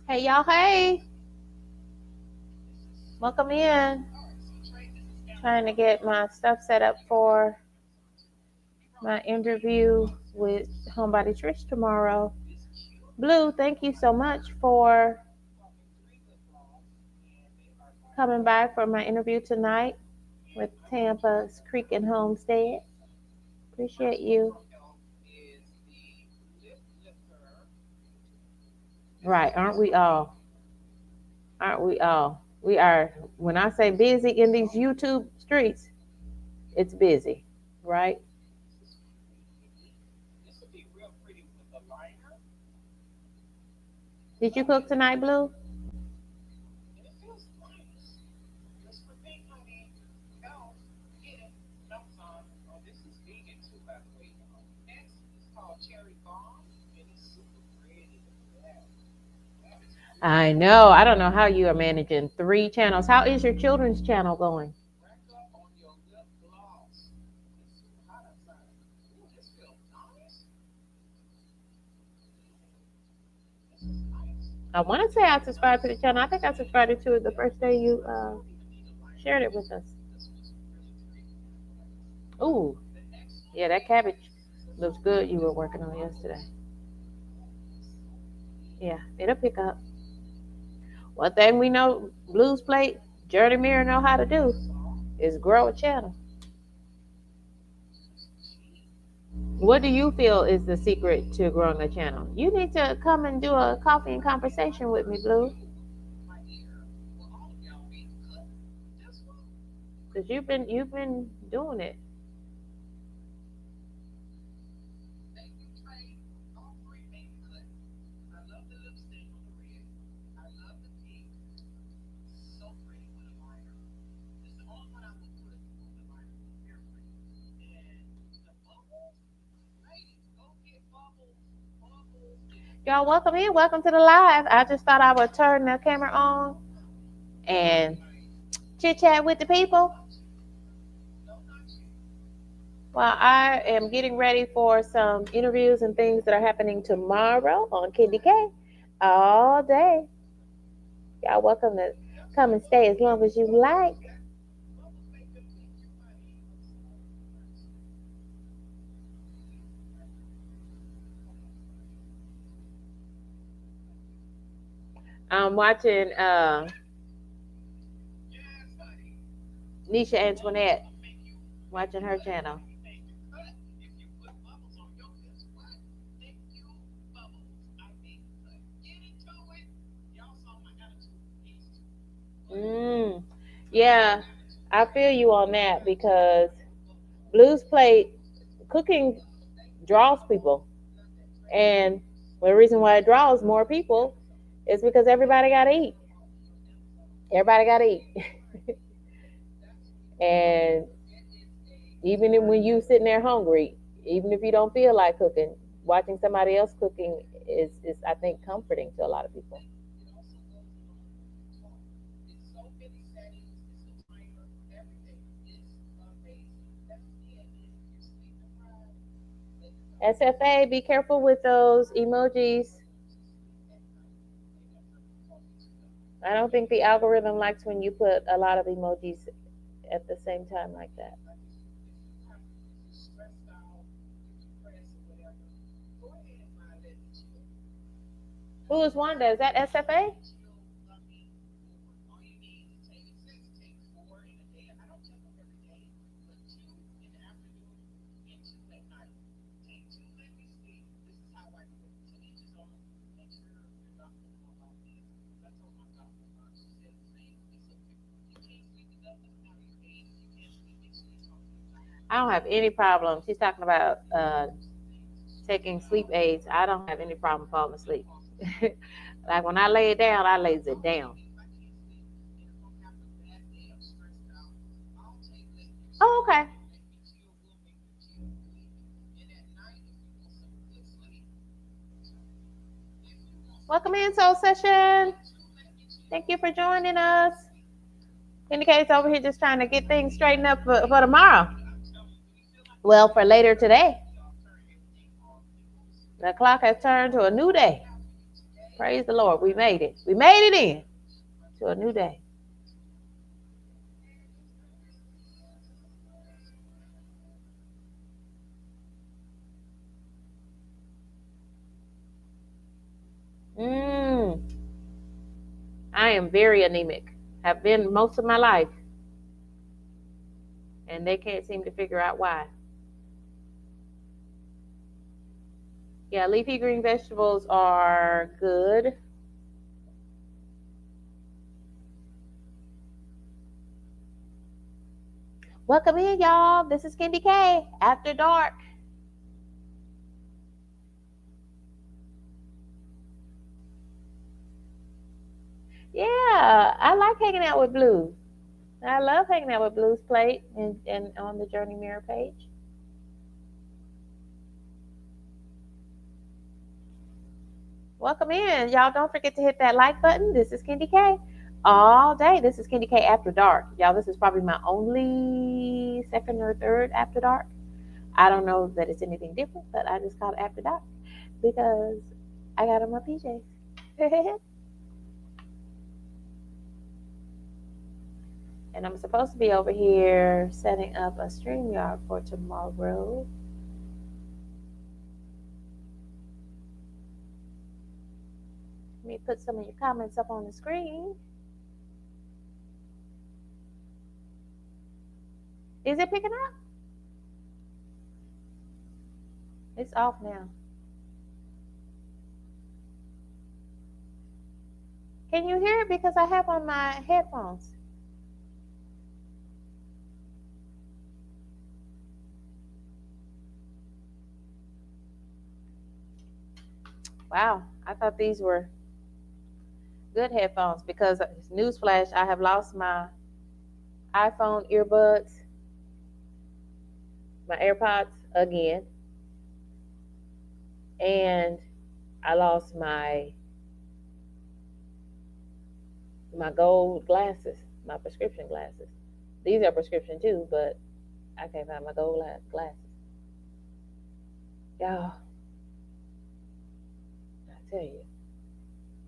Hey y'all, hey, welcome in. Trying to get my stuff set up for my interview with Homebody Trish tomorrow. Blue, thank you so much for coming by for my interview tonight with Tampa's Creek and Homestead. Appreciate you. Right, aren't we all? Aren't we all? We are, when I say busy in these YouTube streets, it's busy, right? Did you cook tonight, Blue? I know. I don't know how you are managing 3 channels. How is your children's channel going? I want to say I subscribed to the channel. I think I subscribed to it the first day you shared it with us. Ooh, yeah, that cabbage looks good you were working on yesterday. Yeah, it'll pick up. One thing we know Blues Plate, Journey Mirror know how to do is grow a channel. What do you feel is the secret to growing a channel? You need to come and do a coffee and conversation with me, Blue. Because you've been doing it. Y'all, welcome in. Welcome to the live. I just thought I would turn the camera on and chit chat with the people. Well, I am getting ready for some interviews and things that are happening tomorrow on KendyK all day. Y'all welcome to come and stay as long as you like. I'm watching Nisha Antoinette, watching her channel. Yeah, I feel you on that because Blues Plate cooking draws people. And the reason why it draws more people is because everybody got to eat. Everybody got to eat. And even when you sitting there hungry, even if you don't feel like cooking, watching somebody else cooking is I think comforting to a lot of people. SFA, be careful with those emojis. I don't think the algorithm likes when you put a lot of emojis at the same time like that. Who is Wanda? Is that SFA? I don't have any problem. She's talking about taking sleep aids. I don't have any problem falling asleep. Like when I lay it down, I lays it down. Oh, okay. Welcome in, Soul Session. Thank you for joining us. KendyK's over here just trying to get things straightened up for tomorrow. Well, for later today. The clock has turned to a new day. Praise the Lord. We made it. We made it in to a new day. Mm, I am very anemic. Have been most of my life. And they can't seem to figure out why. Yeah, leafy green vegetables are good. Welcome in, y'all. This is KendyK After Dark. Yeah, I like hanging out with Blues. I love hanging out with Blues Plate and on the Journey Mirror page. Welcome in. Y'all don't forget to hit that like button. This is KendyK all day. This is KendyK After Dark. Y'all, this is probably my only second or third After Dark. I don't know that it's anything different, but I just call it After Dark because I got on my PJs. And I'm supposed to be over here setting up a StreamYard for tomorrow. Let me put some of your comments up on the screen. Is it picking up? It's off now. Can you hear it? Because I have on my headphones. Wow, I thought these were good headphones because newsflash, I have lost my iPhone earbuds, my AirPods again, and I lost my gold glasses, my prescription glasses. These are prescription too, but I can't find my gold glasses. Y'all, I tell you,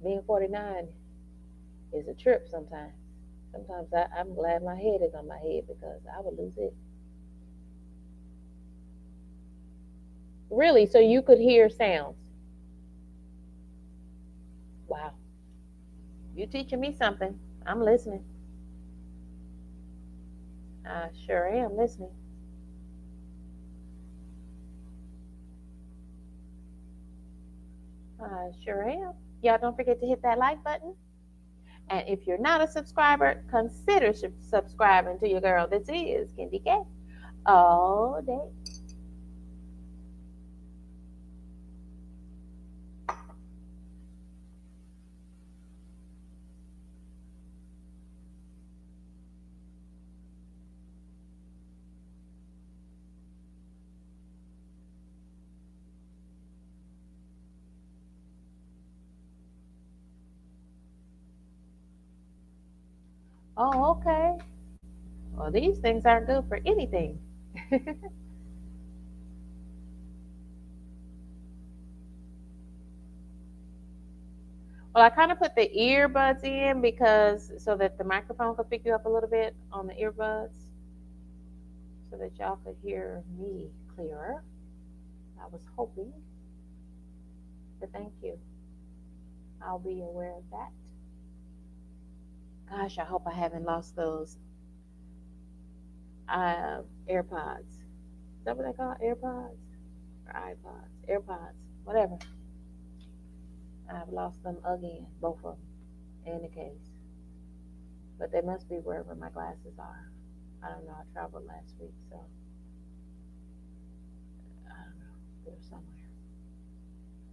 being 49 is a trip sometimes. Sometimes I'm glad my head is on my head because I would lose it. Really, so you could hear sounds. Wow. You teaching me something. I'm listening. I sure am listening. I sure am. Y'all don't forget to hit that like button. And if you're not a subscriber, consider subscribing to your girl. This is KendyK all day. Oh, okay. Well, these things aren't good for anything. Well, I kind of put the earbuds in because so that the microphone could pick you up a little bit on the earbuds. so that y'all could hear me clearer. I was hoping, but thank you. I'll be aware of that. Gosh, I hope I haven't lost those AirPods. Is that what they call AirPods or iPods? AirPods, whatever. I've lost them again, both of them, in the case. But they must be wherever my glasses are. I don't know. I traveled last week, so I don't know. They're somewhere.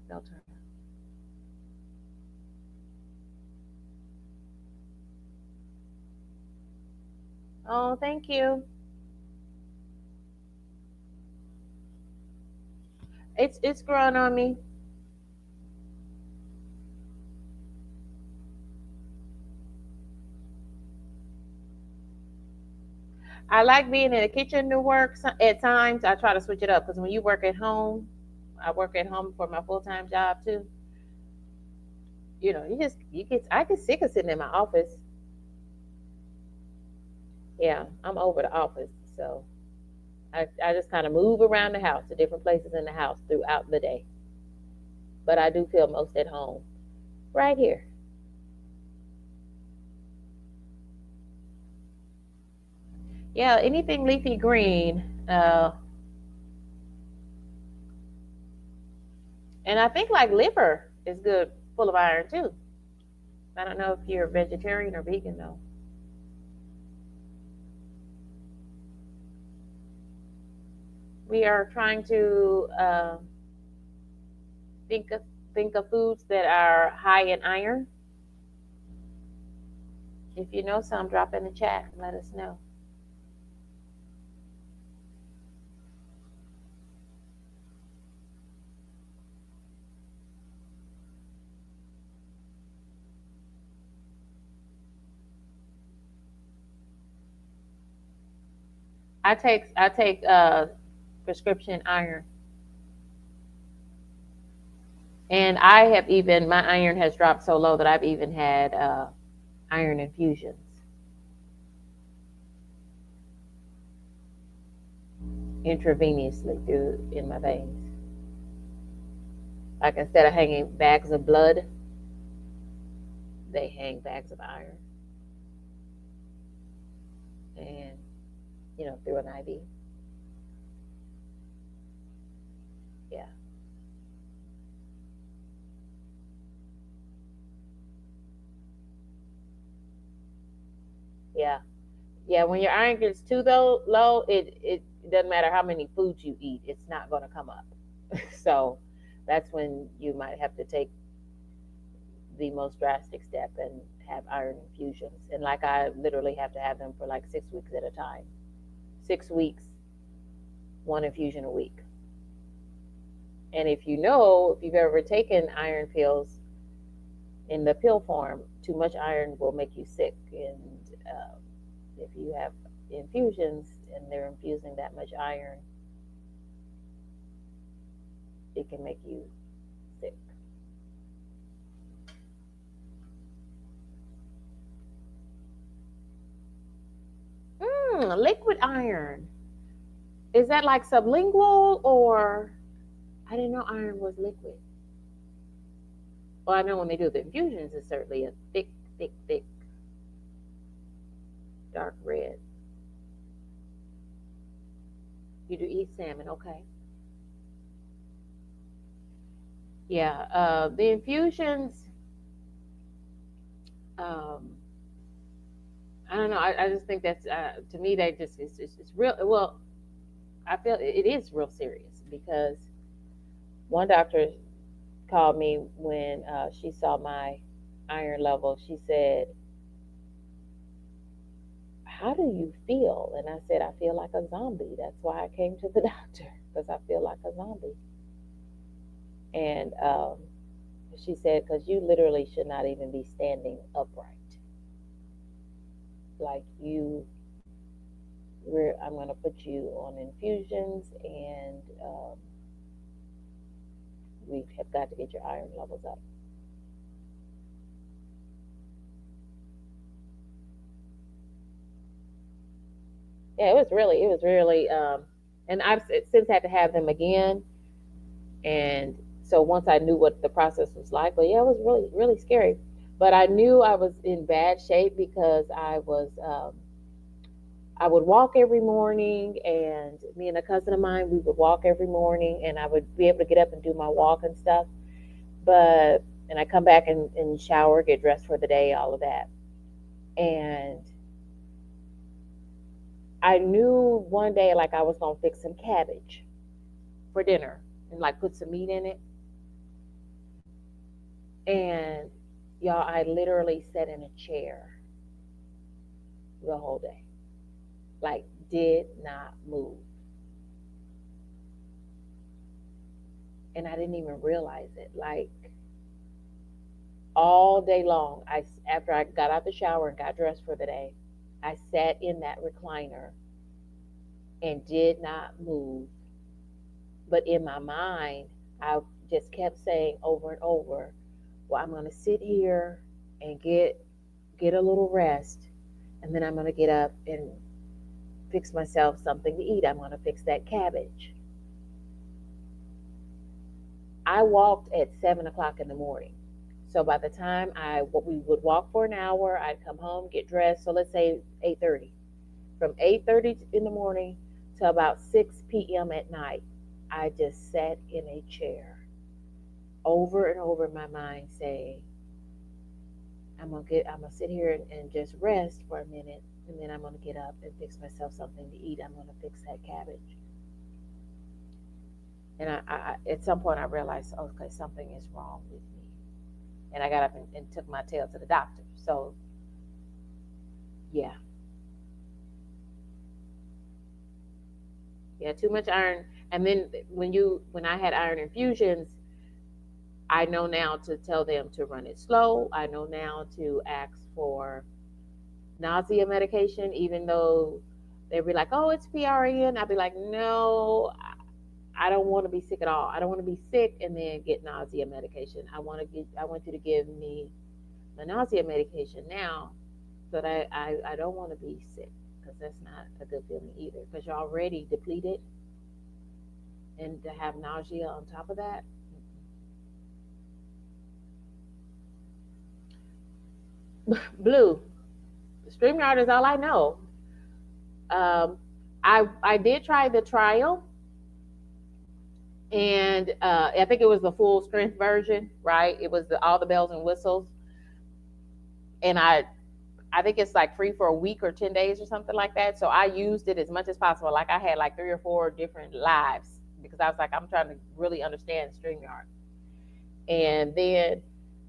They'll turn up. Oh, thank you. It's growing on me. I like being in the kitchen to work at times. I try to switch it up because when you work at home, I work at home for my full time job too. You get I get sick of sitting in my office. Yeah, I'm over the office, so I just kind of move around the house to different places in the house throughout the day. But I do feel most at home right here. Yeah, anything leafy green. And I think like liver is good, full of iron too. I don't know if you're vegetarian or vegan though. We are trying to think of think of foods that are high in iron. If you know some, drop in the chat and let us know. I take prescription iron, and I have even my iron has dropped so low that I've even had iron infusions intravenously through in my veins. Like instead of hanging bags of blood, they hang bags of iron, and through an IV. Yeah, yeah, yeah. When your iron gets too low, it doesn't matter how many foods you eat, it's not going to come up. So that's when you might have to take the most drastic step and have iron infusions. And like I literally have to have them for like 6 weeks at a time. 6 weeks, one infusion a week. And if you've ever taken iron pills in the pill form, too much iron will make you sick. And if you have infusions and they're infusing that much iron, it can make you sick. Liquid iron. Is that like sublingual or I didn't know iron was liquid. Well, I know when they do the infusions, it's certainly a thick, thick, thick, dark red. You do eat salmon, okay? Yeah, the infusions. Um, I don't know. I just think that's to me they just it's real. Well, I feel it is real serious because one doctor called me when she saw my iron level. She said, "How do you feel?" And I said, "I feel like a zombie. That's why I came to the doctor because I feel like a zombie." And she said, "Because you literally should not even be standing upright. Like I'm going to put you on infusions, and we have got to get your iron levels up." Yeah, it was really, and I've since had to have them again. And so once I knew what the process was like, but yeah, it was really, really scary. But I knew I was in bad shape because I would walk every morning, and me and a cousin of mine, we would walk every morning, and I would be able to get up and do my walk and stuff. But and I come back and shower, get dressed for the day, all of that. And I knew one day like I was gonna fix some cabbage for dinner and like put some meat in it. And y'all, I literally sat in a chair the whole day, like did not move, and I didn't even realize it. Like all day long, I after I got out the shower and got dressed for the day, I sat in that recliner and did not move. But in my mind, I just kept saying over and over, "Well, I'm going to sit here and get a little rest, and then I'm going to get up and fix myself something to eat. I'm going to fix that cabbage." I walked at 7 o'clock in the morning. So by the time we would walk for an hour, I'd come home, get dressed. So let's say 8:30. From 8:30 in the morning to about 6 p.m. at night, I just sat in a chair over and over in my mind saying, I'm gonna sit here and just rest for a minute, and then I'm gonna get up and fix myself something to eat. I'm gonna fix that cabbage. And at some point I realized, okay, something is wrong with me. And I got up and took my tail to the doctor. So yeah, yeah, too much iron. And then when I had iron infusions, I know now to tell them to run it slow. I know now to ask for nausea medication, even though they'd be like, "Oh, it's PRN." I'd be like, "No, I don't want to be sick at all. I don't want to be sick and then get nausea medication. I want you to give me the nausea medication now, but I don't want to be sick because that's not a good feeling either. Because you're already depleted, and to have nausea on top of that, blue. StreamYard is all I know. Um, I did try the trial, and I think it was the full strength version, right? It was all the bells and whistles, and I think it's like free for a week or 10 days or something like that. So I used it as much as possible. Like I had like 3 or 4 different lives because I was like, I'm trying to really understand StreamYard. And then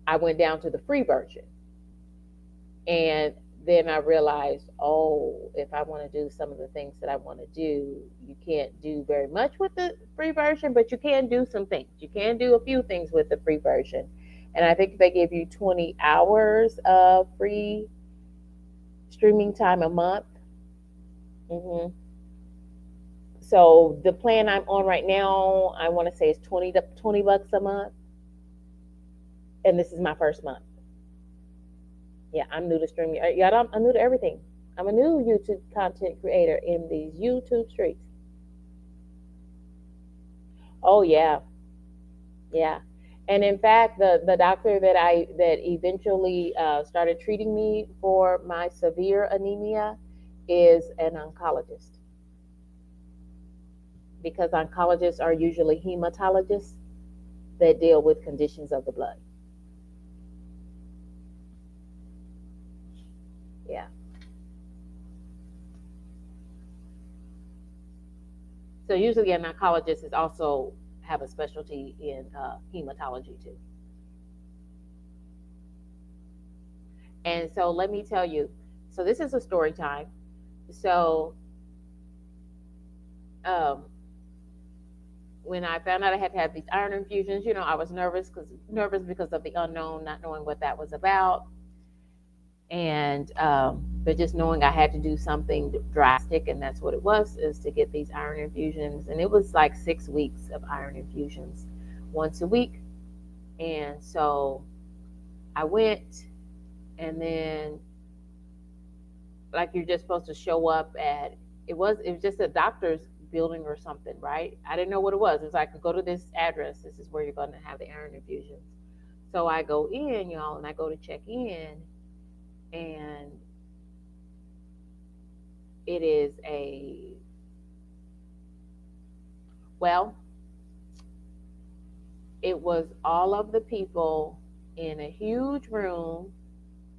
I went down to the free version. And then I realized, oh, if I want to do some of the things that I want to do, you can't do very much with the free version, but you can do some things. You can do a few things with the free version. And I think they give you 20 hours of free streaming time a month. So the plan I'm on right now, I want to say is 20 bucks a month, and this is my first month. Yeah, I'm new to streaming. Yeah, I'm new to everything. I'm a new YouTube content creator in these YouTube streets. Oh yeah, yeah. And in fact, the doctor that eventually started treating me for my severe anemia is an oncologist, because oncologists are usually hematologists that deal with conditions of the blood. Yeah. So usually an oncologist is also have a specialty in hematology too. And so let me tell you. So this is a story time. So um, when I found out I had to have these iron infusions, I was nervous because of the unknown, not knowing what that was about, and but just knowing I had to do something drastic, and that's what it was, is to get these iron infusions, and it was like 6 weeks of iron infusions, once a week, and so I went, and then like you're just supposed to show up at It was just a doctor's building or something, right? I didn't know what it was. It was like, go to this address. This is where you're going to have the iron infusions. So I go in, y'all, and I go to check in, and it is a well, it was all of the people in a huge room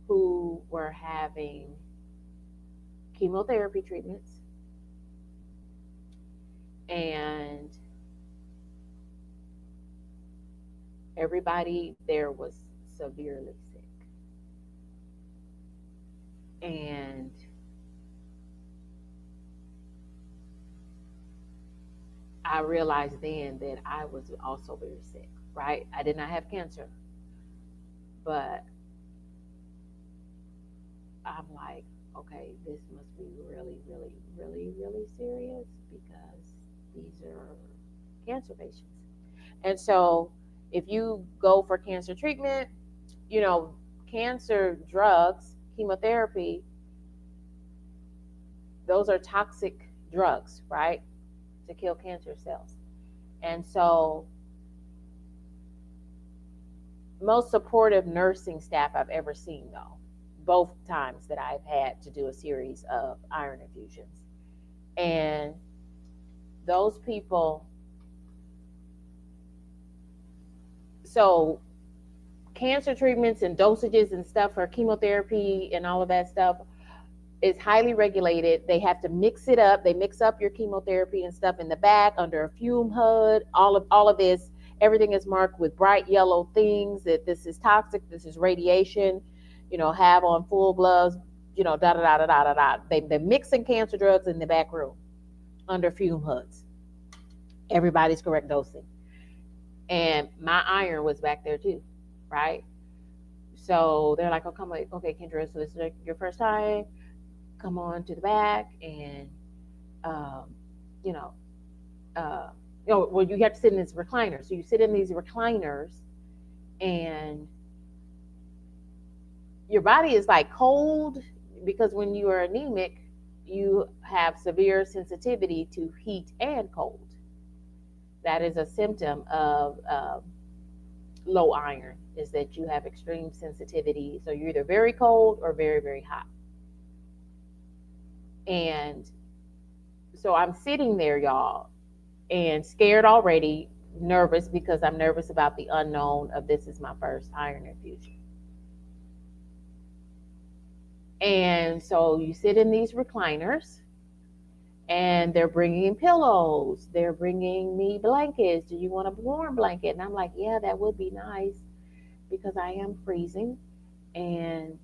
who were having chemotherapy treatments, and everybody there was severely sick. And I realized then that I was also very sick, right? I did not have cancer, but I'm like, okay, this must be really, really, really, really serious because these are cancer patients. And so if you go for cancer treatment, you know, cancer drugs, chemotherapy, those are toxic drugs, right? To kill cancer cells. And so most supportive nursing staff I've ever seen, though, both times that I've had to do a series of iron infusions. And those people, so cancer treatments and dosages and stuff for chemotherapy and all of that stuff is highly regulated. They have to mix it up. They mix up your chemotherapy and stuff in the back under a fume hood. All of this, everything is marked with bright yellow things that this is toxic, this is radiation. Have on full gloves. Da da da da da da da. They're mixing cancer drugs in the back room under fume hoods. Everybody's correct dosing, and my iron was back there too, right? So they're like, "Oh, come on, okay, Kendra. So this is like your first time. Come on to the back, and um, you know, well, you have to sit in these recliners. So you sit in these recliners, and your body is like cold because when you are anemic, you have severe sensitivity to heat and cold. That is a symptom of low iron. Is that you have extreme sensitivity. So you're either very cold or very, very hot. And so I'm sitting there, y'all, and scared already, nervous because I'm nervous about the unknown of this is my first iron infusion. And so you sit in these recliners, and they're bringing pillows. They're bringing me blankets. Do you want a warm blanket? And I'm like, yeah, that would be nice because I am freezing. And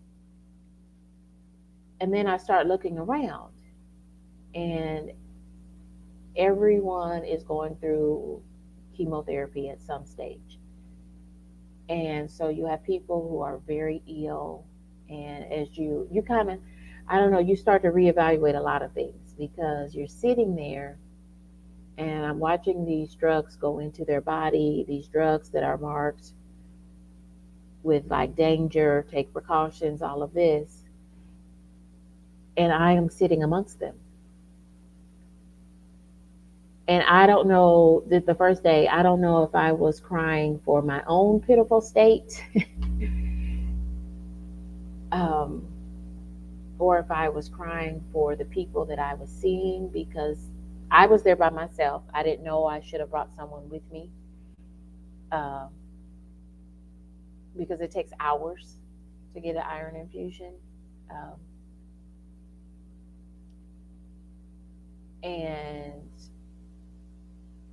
and then I start looking around, and everyone is going through chemotherapy at some stage. And so you have people who are very ill, and as you kind of, I don't know, you start to reevaluate a lot of things because you're sitting there, and I'm watching these drugs go into their body, these drugs that are marked with like danger, take precautions, all of this, and I am sitting amongst them. And I don't know that the first day, I don't know if I was crying for my own pitiful state, um, or if I was crying for the people that I was seeing because I was there by myself. I didn't know I should have brought someone with me, um, because it takes hours to get an iron infusion. Um, and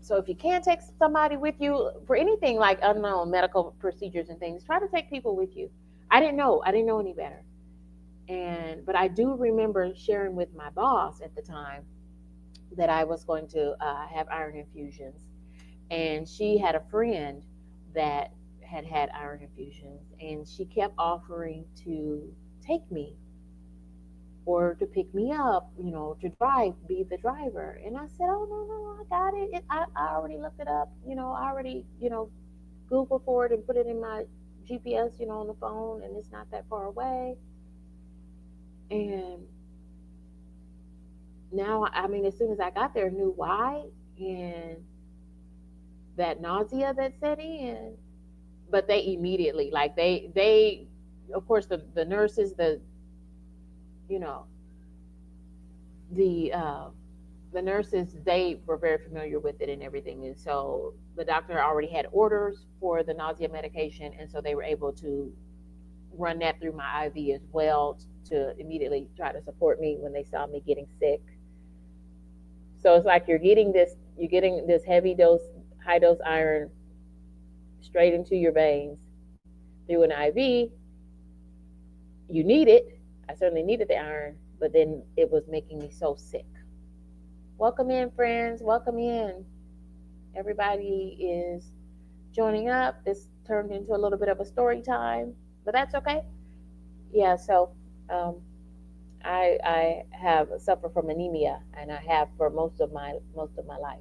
so if you can't take somebody with you for anything like unknown medical procedures and things, try to take people with you. I didn't know any better. But I do remember sharing with my boss at the time that I was going to have iron infusions, and she had a friend that had had iron infusions, and she kept offering to take me or to pick me up, to drive, be the driver. And I said, oh, no, no, I got it. I already looked it up. I already, Google for it and put it in my GPS, on the phone, and it's not that far away. And now, I mean, as soon as I got there, knew why, and that nausea that set in. But they immediately, like they, of course, the nurses, you know, the uh, the nurses, they were very familiar with it and everything, and so the doctor already had orders for the nausea medication, and so they were able to run that through my IV as well to immediately try to support me when they saw me getting sick. So it's like you're getting this heavy dose, high dose iron straight into your veins through an IV. You need it. I certainly needed the iron, but then it was making me so sick. Welcome in, friends. Welcome in. Everybody is joining up. This turned into a little bit of a story time, but that's okay. Yeah. So um, I have suffered from anemia, and I have for most of my life.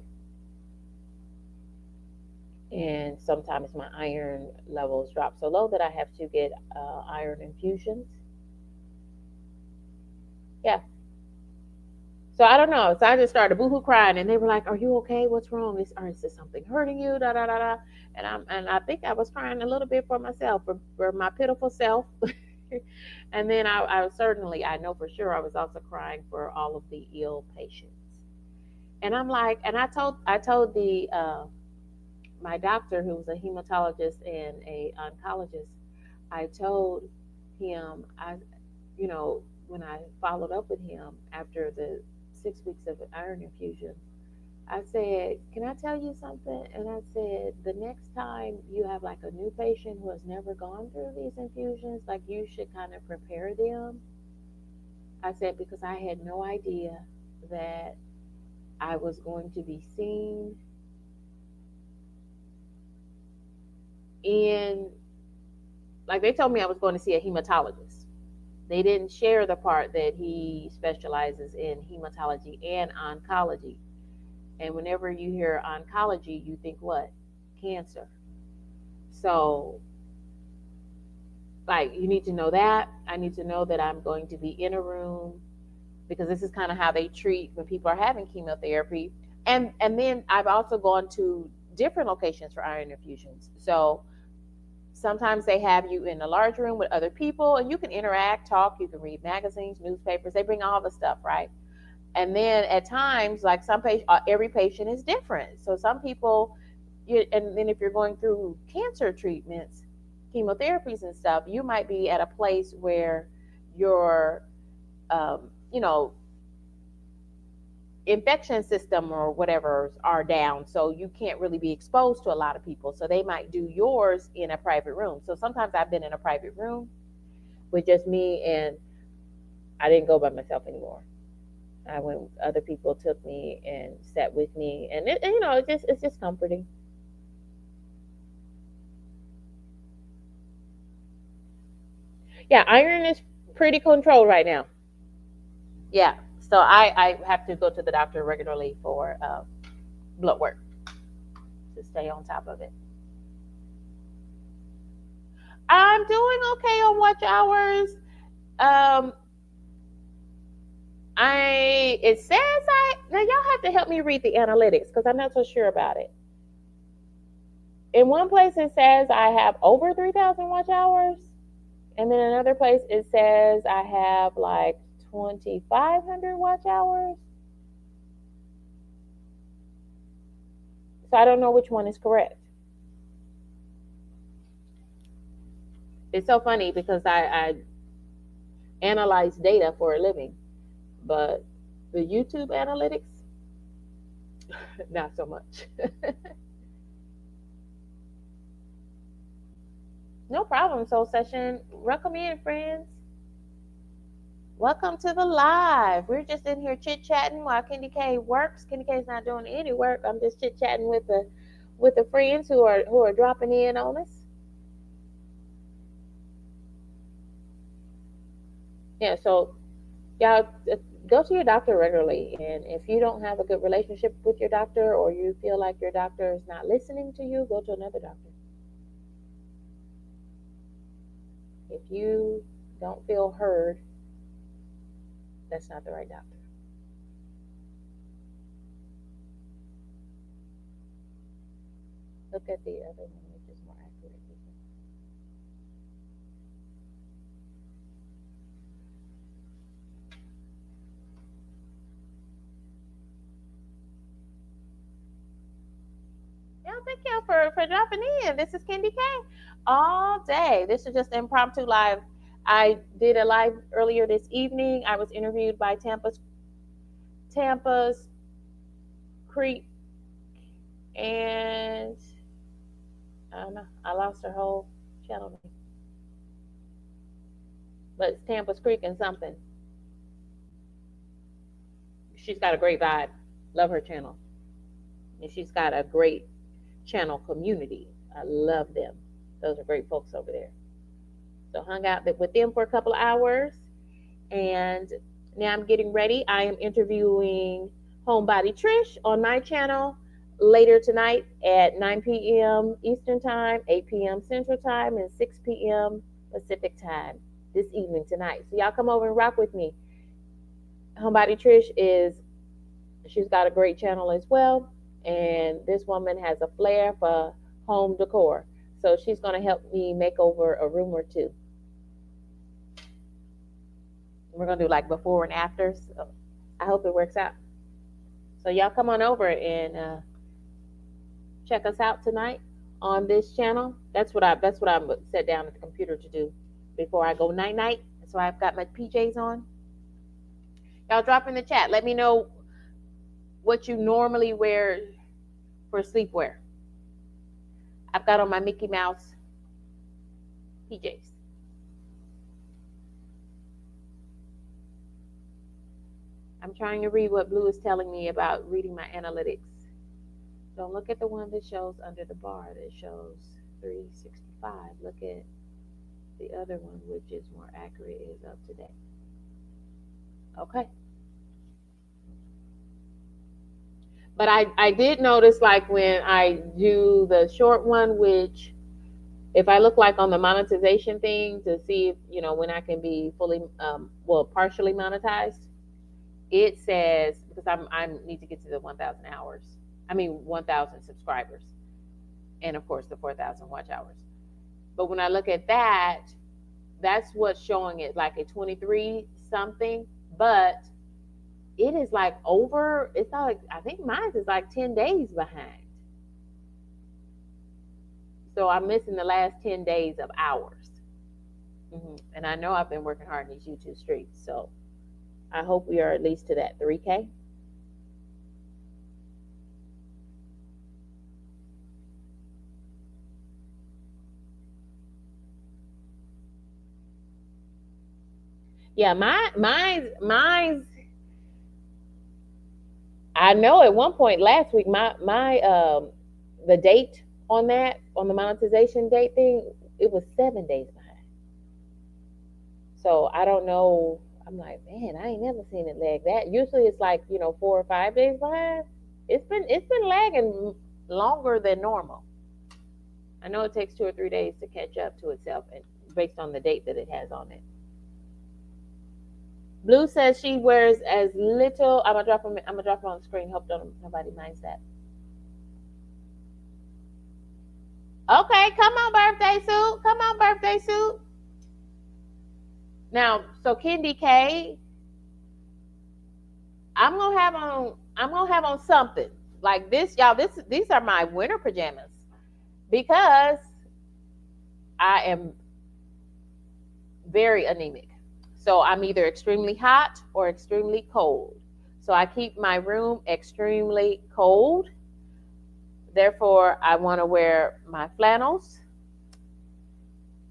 And sometimes my iron levels drop so low that I have to get iron infusions. Yeah. So I don't know. So I just started boohoo crying, and they were like, "Are you okay? What's wrong? Is this something hurting you?" Da da da da. And I think I was crying a little bit for myself, for my pitiful self. And then I was certainly, I know for sure, I was also crying for all of the ill patients. And I'm like, and I told the my doctor, who was a hematologist and a oncologist, I told him, you know, when I followed up with him after the 6 weeks of iron infusion, I said, "Can I tell you something?" And I said, "The next time you have like a new patient who has never gone through these infusions, like you should kind of prepare them." I said, because I had no idea that I was going to be seen in, like they told me I was going to see a hematologist. They didn't share the part that he specializes in hematology and oncology. And whenever you hear oncology, you think what? Cancer. So, like, you need to know that. I need to know that I'm going to be in a room, because this is kind of how they treat when people are having chemotherapy. And then I've also gone to different locations for iron infusions. So sometimes they have you in a large room with other people, and you can interact, talk, you can read magazines, newspapers. They bring all the stuff, right? And then at times, like every patient is different. So some people, and then if you're going through cancer treatments, chemotherapies and stuff, you might be at a place where your, you know, infection system or whatever are down, so you can't really be exposed to a lot of people, so they might do yours in a private room. So sometimes I've been in a private room with just me, and I didn't go by myself anymore. I went, other people took me and sat with me, and it's just comforting. Yeah, iron is pretty controlled right now. Yeah, so I have to go to the doctor regularly for blood work to stay on top of it. I'm doing okay on watch hours. Um, it says now y'all have to help me read the analytics because I'm not so sure about it. In one place it says I have over 3,000 watch hours, and then another place it says I have like 2,500 watch hours. So I don't know which one is correct. It's so funny because I analyze data for a living, but the YouTube analytics, not so much. No problem, Soul Session. Welcome in, friends. Welcome to the live. We're just in here chit chatting while KendyK works. KendyK is not doing any work. I'm just chit chatting with the friends who are dropping in on us. Yeah, so y'all go to your doctor regularly, and if you don't have a good relationship with your doctor, or you feel like your doctor is not listening to you, go to another doctor. If you don't feel heard, that's not the right doctor. Look at the other one, which is more accurate. Yeah, thank y'all for dropping in. This is KendyK all day. This is just impromptu live. I did a live earlier this evening. I was interviewed by Tampa's Creek, and I don't know. I lost her whole channel name, but it's Tampa's Creek and something. She's got a great vibe. Love her channel, and she's got a great channel community. I love them. Those are great folks over there. So hung out with them for a couple of hours, and now I'm getting ready. I am interviewing Homebody Trish on my channel later tonight at 9 p.m. Eastern Time, 8 p.m. Central Time, and 6 p.m. Pacific Time this evening tonight. So y'all come over and rock with me. Homebody Trish she's got a great channel as well, and this woman has a flair for home decor. So she's going to help me make over a room or two. We're going to do like before and after. So I hope it works out. So y'all come on over and check us out tonight on this channel. That's what I'm set down at the computer to do before I go night night. So I've got my PJs on. Y'all drop in the chat. Let me know what you normally wear for sleepwear. I've got on my Mickey Mouse PJs. I'm trying to read what Blue is telling me about reading my analytics. Don't look at the one that shows under the bar that shows 365. Look at the other one, which is more accurate, is up to date. Okay. But I did notice, like, when I do the short one, which if I look like on the monetization thing to see if, when I can be fully, partially monetized, it says, because I need to get to the 1,000 hours. 1,000 subscribers. And of course the 4,000 watch hours. But when I look at that, that's what's showing it like a 23 something, but it is like it's not like, I think mine is like 10 days behind. So I'm missing the last 10 days of hours. And I know I've been working hard in these YouTube streets. So I hope we are at least to that 3K. Yeah, mine's. I know at one point last week, my the date on the monetization date thing, it was 7 days behind. So I don't know. I'm like, man, I ain't never seen it lag that. Usually it's like 4 or 5 days behind. It's been lagging longer than normal. I know it takes 2 or 3 days to catch up to itself, and based on the date that it has on it. Blue says she wears as little. I'm gonna drop them on the screen. Hope nobody minds that. Okay, come on, birthday suit. Come on, birthday suit. Now, so KendyK, I'm gonna have on something like this, y'all. These are my winter pajamas because I am very anemic. So I'm either extremely hot or extremely cold. So I keep my room extremely cold. Therefore, I want to wear my flannels,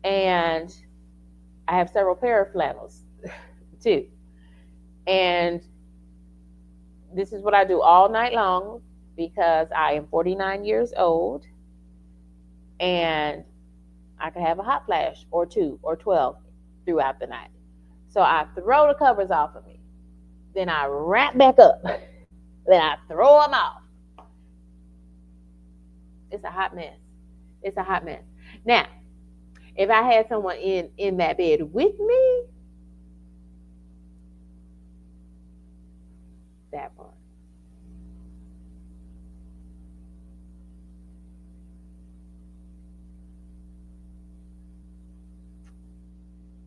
and I have several pair of flannels too. And this is what I do all night long because I am 49 years old and I can have a hot flash or 2 or 12 throughout the night. So I throw the covers off of me. Then I wrap back up. Then I throw them off. It's a hot mess. It's a hot mess. Now, if I had someone in that bed with me, that part.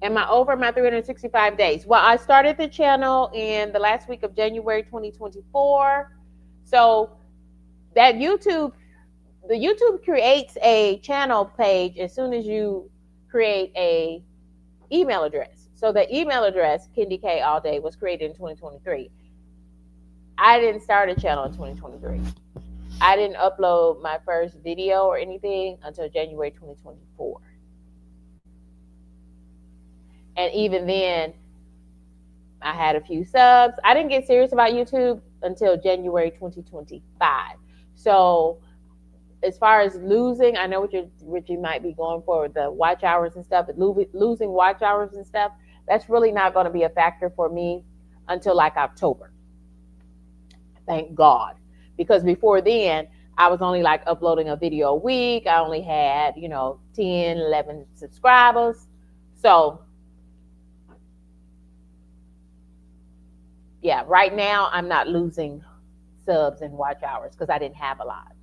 Am I over my 365 days? Well, I started the channel in the last week of January 2024. So that the YouTube creates a channel page as soon as you create a email address. So the email address, KendyK All Day, was created in 2023. I didn't start a channel in 2023. I didn't upload my first video or anything until January 2024. And even then, I had a few subs. I didn't get serious about YouTube until January 2025. So as far as losing, I know what you might be going for with the watch hours and stuff, but losing watch hours and stuff, that's really not going to be a factor for me until like October. Thank God. Because before then, I was only like uploading a video a week. I only had, 10, 11 subscribers. So yeah, right now I'm not losing subs and watch hours because I didn't have a lot.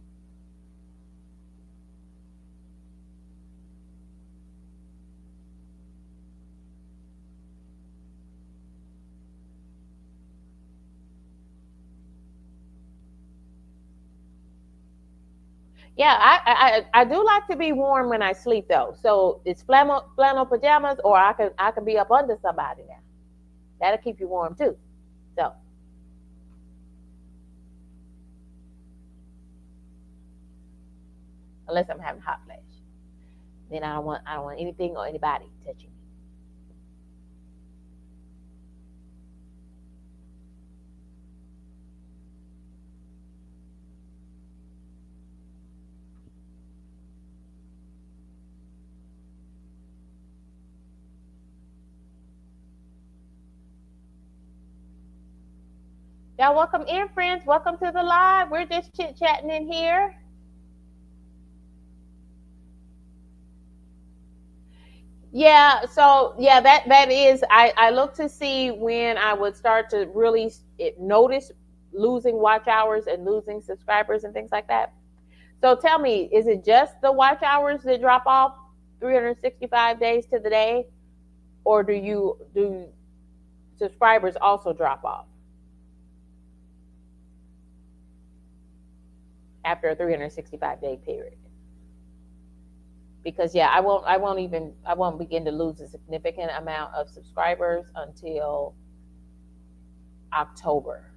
Yeah, I do like to be warm when I sleep though. So it's flannel pajamas, or I can be up under somebody now. That'll keep you warm too. So unless I'm having hot flash, then I don't want anything or anybody touching me. Y'all welcome in, friends. Welcome to the live. We're just chit chatting in here. Yeah, so yeah, that is. I look to see when I would start to really notice losing watch hours and losing subscribers and things like that. So tell me, is it just the watch hours that drop off 365 days to the day, or do subscribers also drop off after a 365-day period? Because yeah, I won't begin to lose a significant amount of subscribers until October.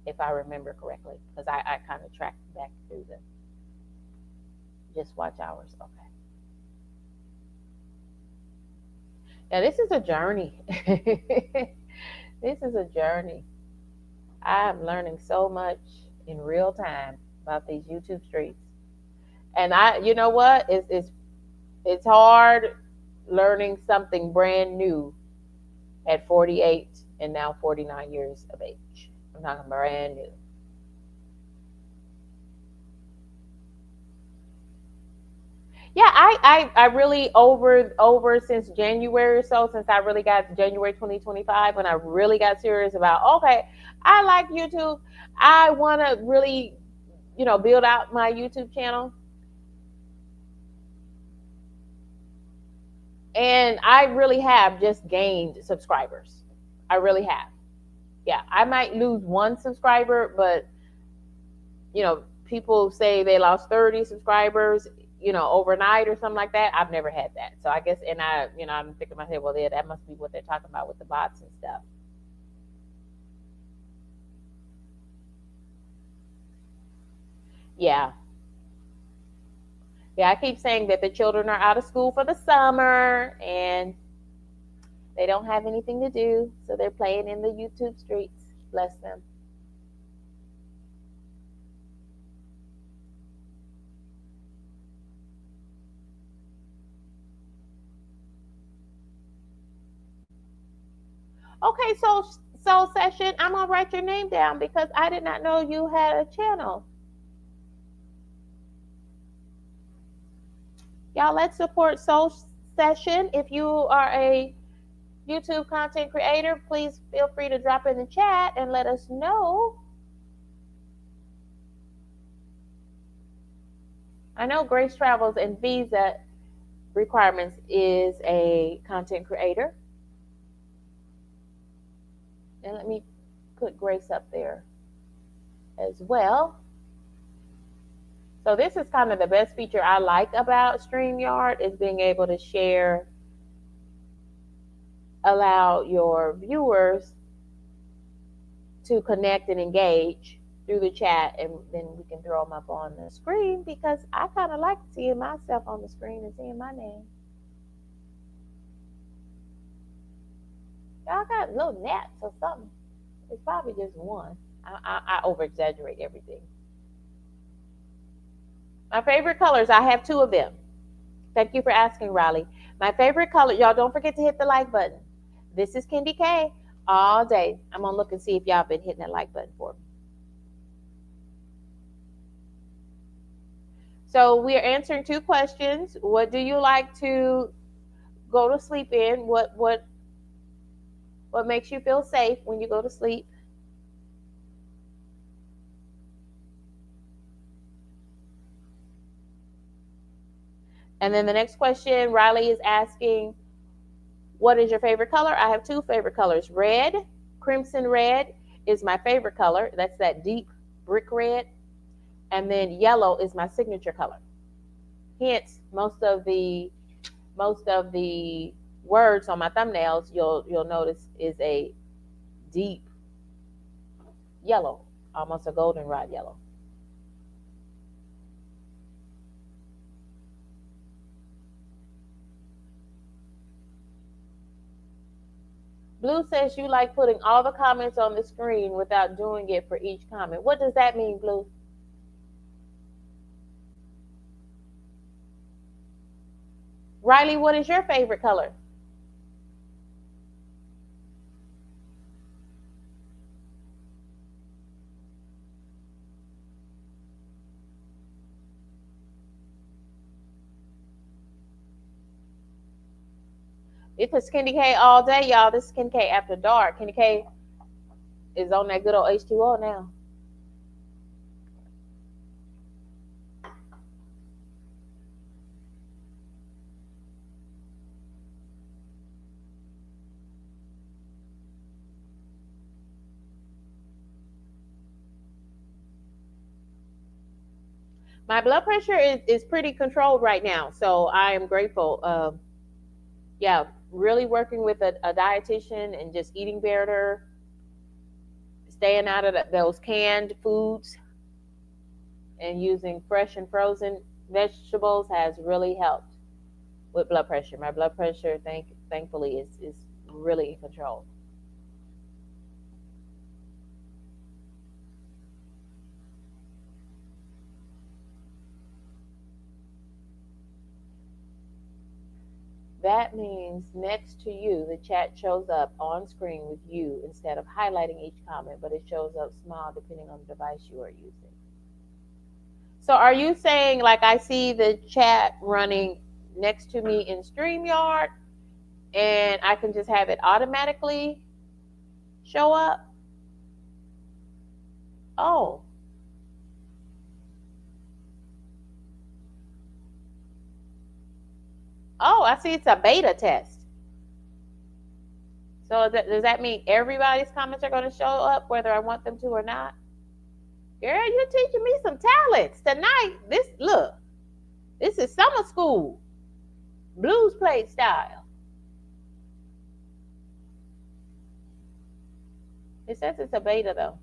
If I remember correctly, because I kind of tracked back through the just watch hours. Okay. Now this is a journey. This is a journey. I am learning so much in real time about these YouTube streets. And you know what? It's hard learning something brand new at 48 and now 49 years of age. I'm talking brand new. Yeah, I really over since January or so, since I really got January 2025 when I really got serious about, okay, I like YouTube. I want to really, build out my YouTube channel. And I really have just gained subscribers. I really have. Yeah, I might lose one subscriber, but people say they lost 30 subscribers, overnight or something like that. I've never had that. So I guess, and I'm thinking to myself, well, yeah, that must be what they're talking about with the bots and stuff. Yeah. Yeah, I keep saying that the children are out of school for the summer and they don't have anything to do. So they're playing in the YouTube streets. Bless them. Okay, so Session, I'm gonna write your name down because I did not know you had a channel. Y'all, let's support Soul Session. If you are a YouTube content creator, please feel free to drop in the chat and let us know. I know Grace Travels and Visa requirements is a content creator. And let me put Grace up there as well. So this is kind of the best feature I like about StreamYard is being able to share, allow your viewers to connect and engage through the chat, and then we can throw them up on the screen because I kind of like seeing myself on the screen and seeing my name. Y'all got little gnats or something. It's probably just one. I over exaggerate everything. My favorite colors, I have two of them. Thank you for asking, Riley. My favorite color, y'all don't forget to hit the like button. This is KendyK all day. I'm gonna look and see if y'all been hitting that like button for me. So we are answering two questions. What do you like to go to sleep in? What makes you feel safe when you go to sleep? And then the next question, Riley is asking, what is your favorite color? I have two favorite colors. Red, crimson red is my favorite color. That's that deep brick red. And then yellow is my signature color. Hence, most of the words on my thumbnails you'll notice is a deep yellow, almost a goldenrod yellow. Blue says you like putting all the comments on the screen without doing it for each comment. What does that mean, Blue? Riley, what is your favorite color? It's KendyK all day, y'all. This is KendyK after dark. KendyK is on that good old H2O now. My blood pressure is pretty controlled right now, so I am grateful. Yeah, really working with a dietitian and just eating better, staying out of those canned foods, and using fresh and frozen vegetables has really helped with blood pressure. My blood pressure, thankfully, is really in control. That means next to you, the chat shows up on screen with you instead of highlighting each comment, but it shows up small depending on the device you are using. So are you saying, like, I see the chat running next to me in StreamYard and I can just have it automatically show up? Oh, I see it's a beta test. So does that mean everybody's comments are going to show up whether I want them to or not? Girl, you're teaching me some talents tonight. This is summer school, blues plate style. It says it's a beta though.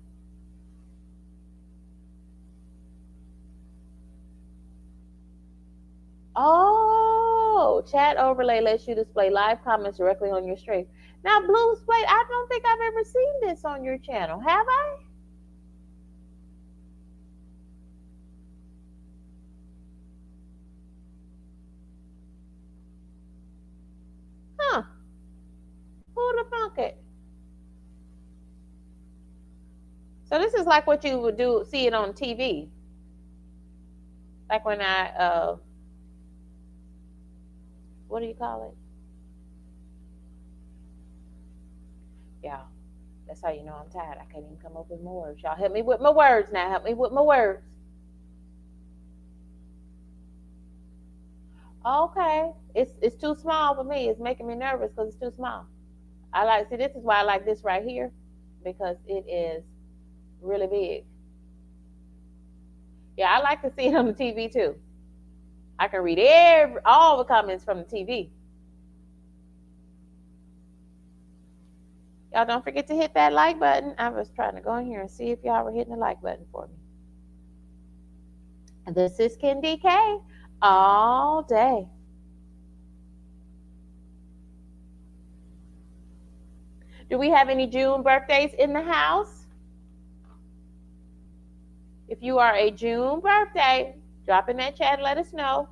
Oh, chat overlay lets you display live comments directly on your stream. Now, blues plate, I don't think I've ever seen this on your channel. Have I? Huh? Who'd have thunk it? So this is like what you would see it on TV. Like when what do you call it? Yeah, that's how you know I'm tired. I can't even come up with more words. Y'all help me with my words now. Help me with my words. Okay, it's too small for me. It's making me nervous because it's too small. I like see this is why I like this right here because it is really big. Yeah, I like to see it on the TV too. I can read all the comments from the TV. Y'all don't forget to hit that like button. I was trying to go in here and see if y'all were hitting the like button for me. This is KendyK all day. Do we have any June birthdays in the house? If you are a June birthday, drop in that chat and let us know.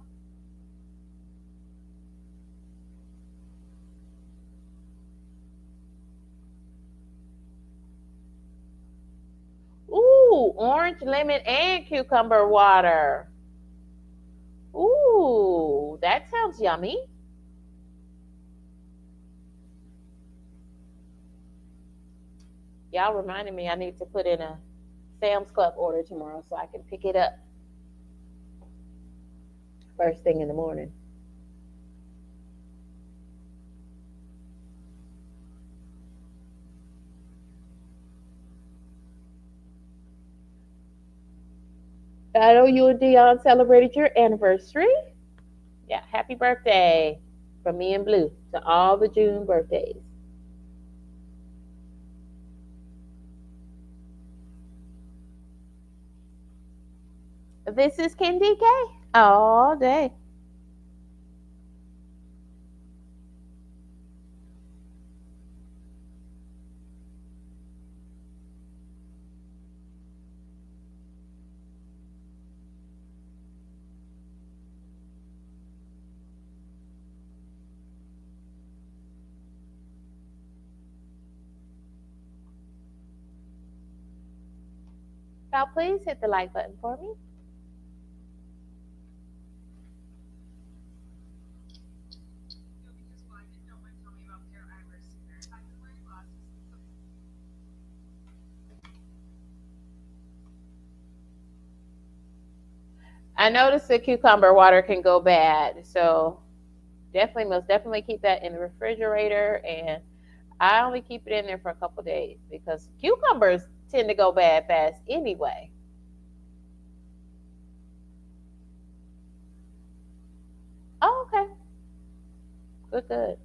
Ooh, orange, lemon, and cucumber water. Ooh, that sounds yummy. Y'all reminded me I need to put in a Sam's Club order tomorrow so I can pick it up first thing in the morning. I know you and Dion celebrated your anniversary. Yeah, happy birthday from me and Blue to all the June birthdays. This is KendyK all day. Y'all please hit the like button for me. I noticed the cucumber water can go bad, so definitely, most definitely keep that in the refrigerator. And I only keep it in there for a couple days because cucumbers tend to go bad fast anyway. Oh, okay. Good, good.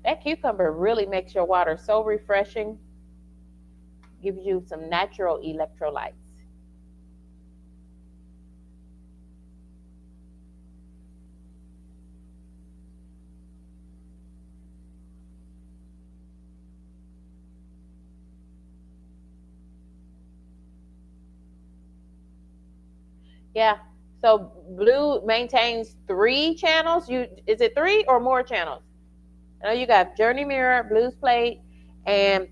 That cucumber really makes your water so refreshing, gives you some natural electrolytes. Yeah. So Blue maintains 3 channels. You is it 3 or more channels? I know you got Journey Mirror, Blues Plate, and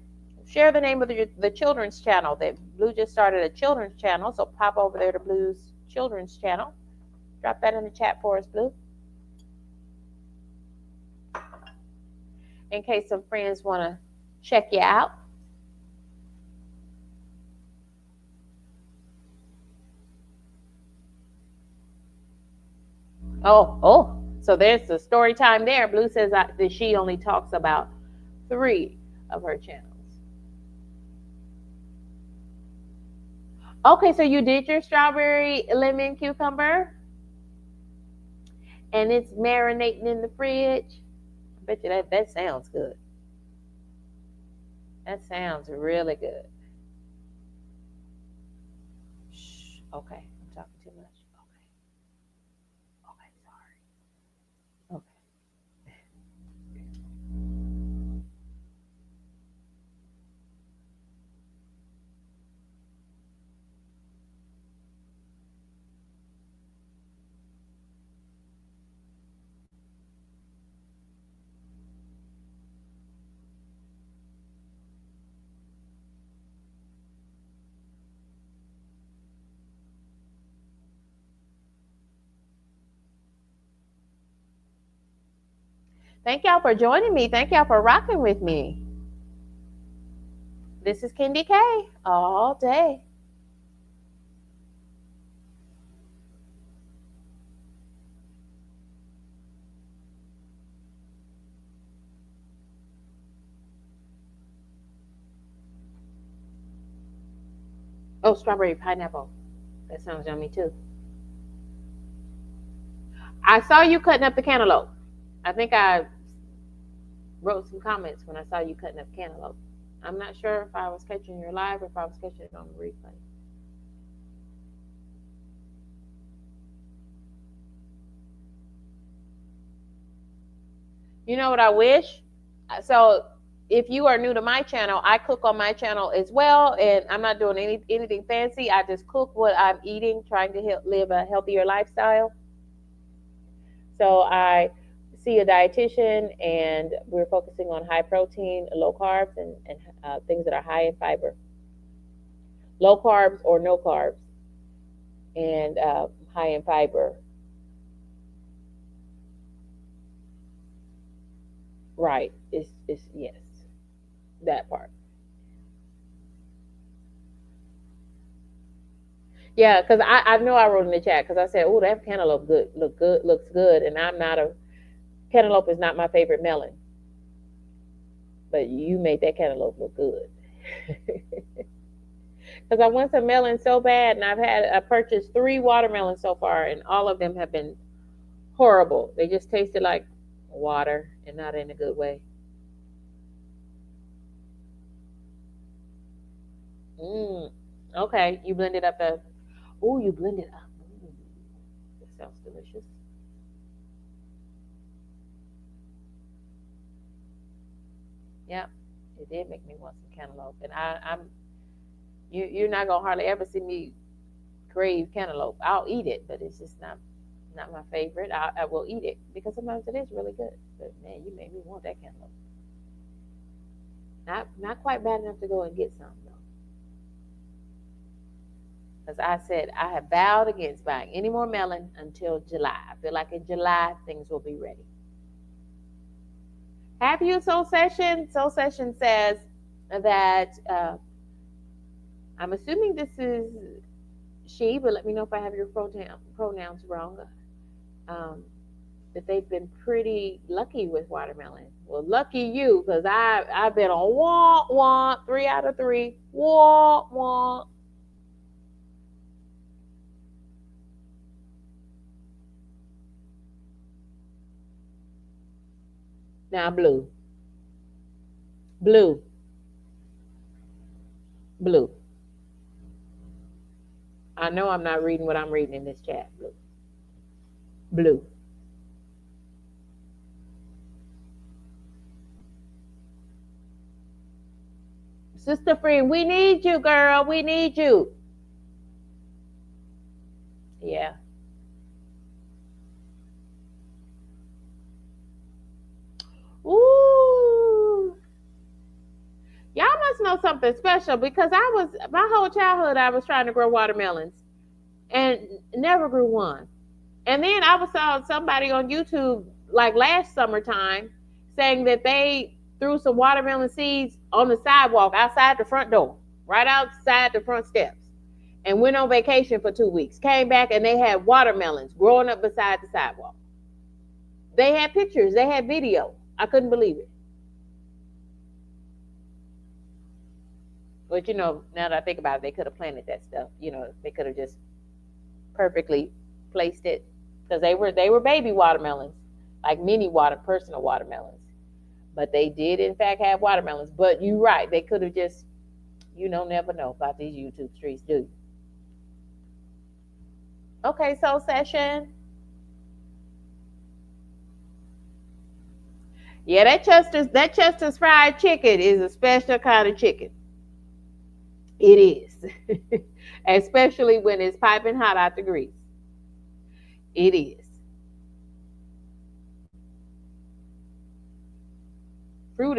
share the name of the children's channel. That Blue just started a children's channel, so pop over there to Blue's children's channel. Drop that in the chat for us, Blue, in case some friends want to check you out. Oh, oh. So there's the story time there. Blue says that she only talks about 3 of her channels. Okay, so you did your strawberry lemon cucumber and it's marinating in the fridge. I bet you that sounds good. That sounds really good. Shh. Okay, I'm talking too much. Okay. Okay, sorry. Okay. Thank y'all for joining me. Thank y'all for rocking with me. This is KendyK all day. Oh, strawberry pineapple. That sounds yummy too. I saw you cutting up the cantaloupe. I think I wrote some comments when I saw you cutting up cantaloupe. I'm not sure if I was catching your live or if I was catching it on the replay. You know what I wish? So if you are new to my channel, I cook on my channel as well, and I'm not doing anything fancy. I just cook what I'm eating, trying to live a healthier lifestyle. So I see a dietitian, and we're focusing on high protein, low carbs, and things that are high in fiber. Low carbs or no carbs, and high in fiber. Right. It's yes, that part. Yeah, because I know I wrote in the chat because I said, "Oh, that cantaloupe looks good," and I'm not a cantaloupe is not my favorite melon, but you made that cantaloupe look good. Because I want some melon so bad, and I purchased 3 watermelons so far, and all of them have been horrible. They just tasted like water, and not in a good way. Mm. Okay, you blended up the. Oh, you blended up. Ooh, that sounds delicious. Yep, it did make me want some cantaloupe, and you're not gonna hardly ever see me crave cantaloupe. I'll eat it, but it's just not my favorite. I will eat it because sometimes it is really good. But man, you made me want that cantaloupe. Not quite bad enough to go and get some though, because I said I have vowed against buying any more melon until July. I feel like in July things will be ready. Have you Soul Session? Soul Session says that I'm assuming this is she, but let me know if I have your pronouns wrong. Um, that they've been pretty lucky with watermelon. Well, lucky you, because I've been on wah wah 3 out of 3 wah wah. Now blue, blue. I know I'm not reading what I'm reading in this chat. Blue. Sister friend, we need you, girl. We need you. Yeah. Ooh. Y'all must know something special because I was my whole childhood I was trying to grow watermelons and never grew one. And then I was saw somebody on YouTube like last summertime saying that they threw some watermelon seeds on the sidewalk outside the front door, right outside the front steps, and went on vacation for 2 weeks. Came back and they had watermelons growing up beside the sidewalk. They had pictures, they had video. I couldn't believe it. But now that I think about it, they could have planted that stuff. They could have just perfectly placed it because they were baby watermelons, like mini personal watermelons. But they did in fact have watermelons. But you're right, they could have just never know about these YouTube streets, do you? Okay, Soul Session. Yeah, that Chester's fried chicken is a special kind of chicken. It is. Especially when it's piping hot out the grease. It is. Fruit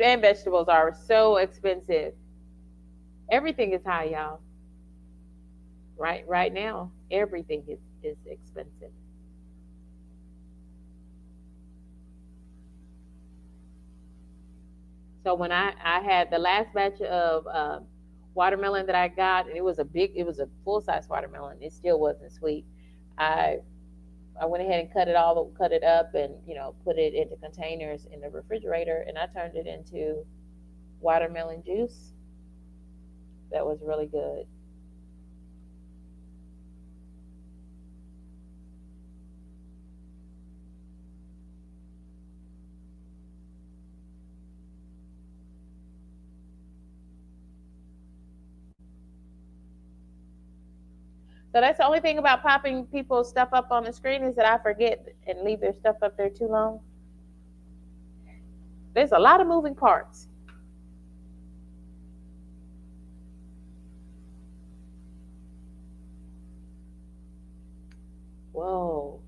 and vegetables are so expensive. Everything is high, y'all. Right now, everything is expensive. So when I had the last batch of watermelon that I got, and it was a full size watermelon. It still wasn't sweet. I I went ahead and cut it up, and put it into containers in the refrigerator, and I turned it into watermelon juice. That was really good. So that's the only thing about popping people's stuff up on the screen is that I forget and leave their stuff up there too long. There's a lot of moving parts. Whoa.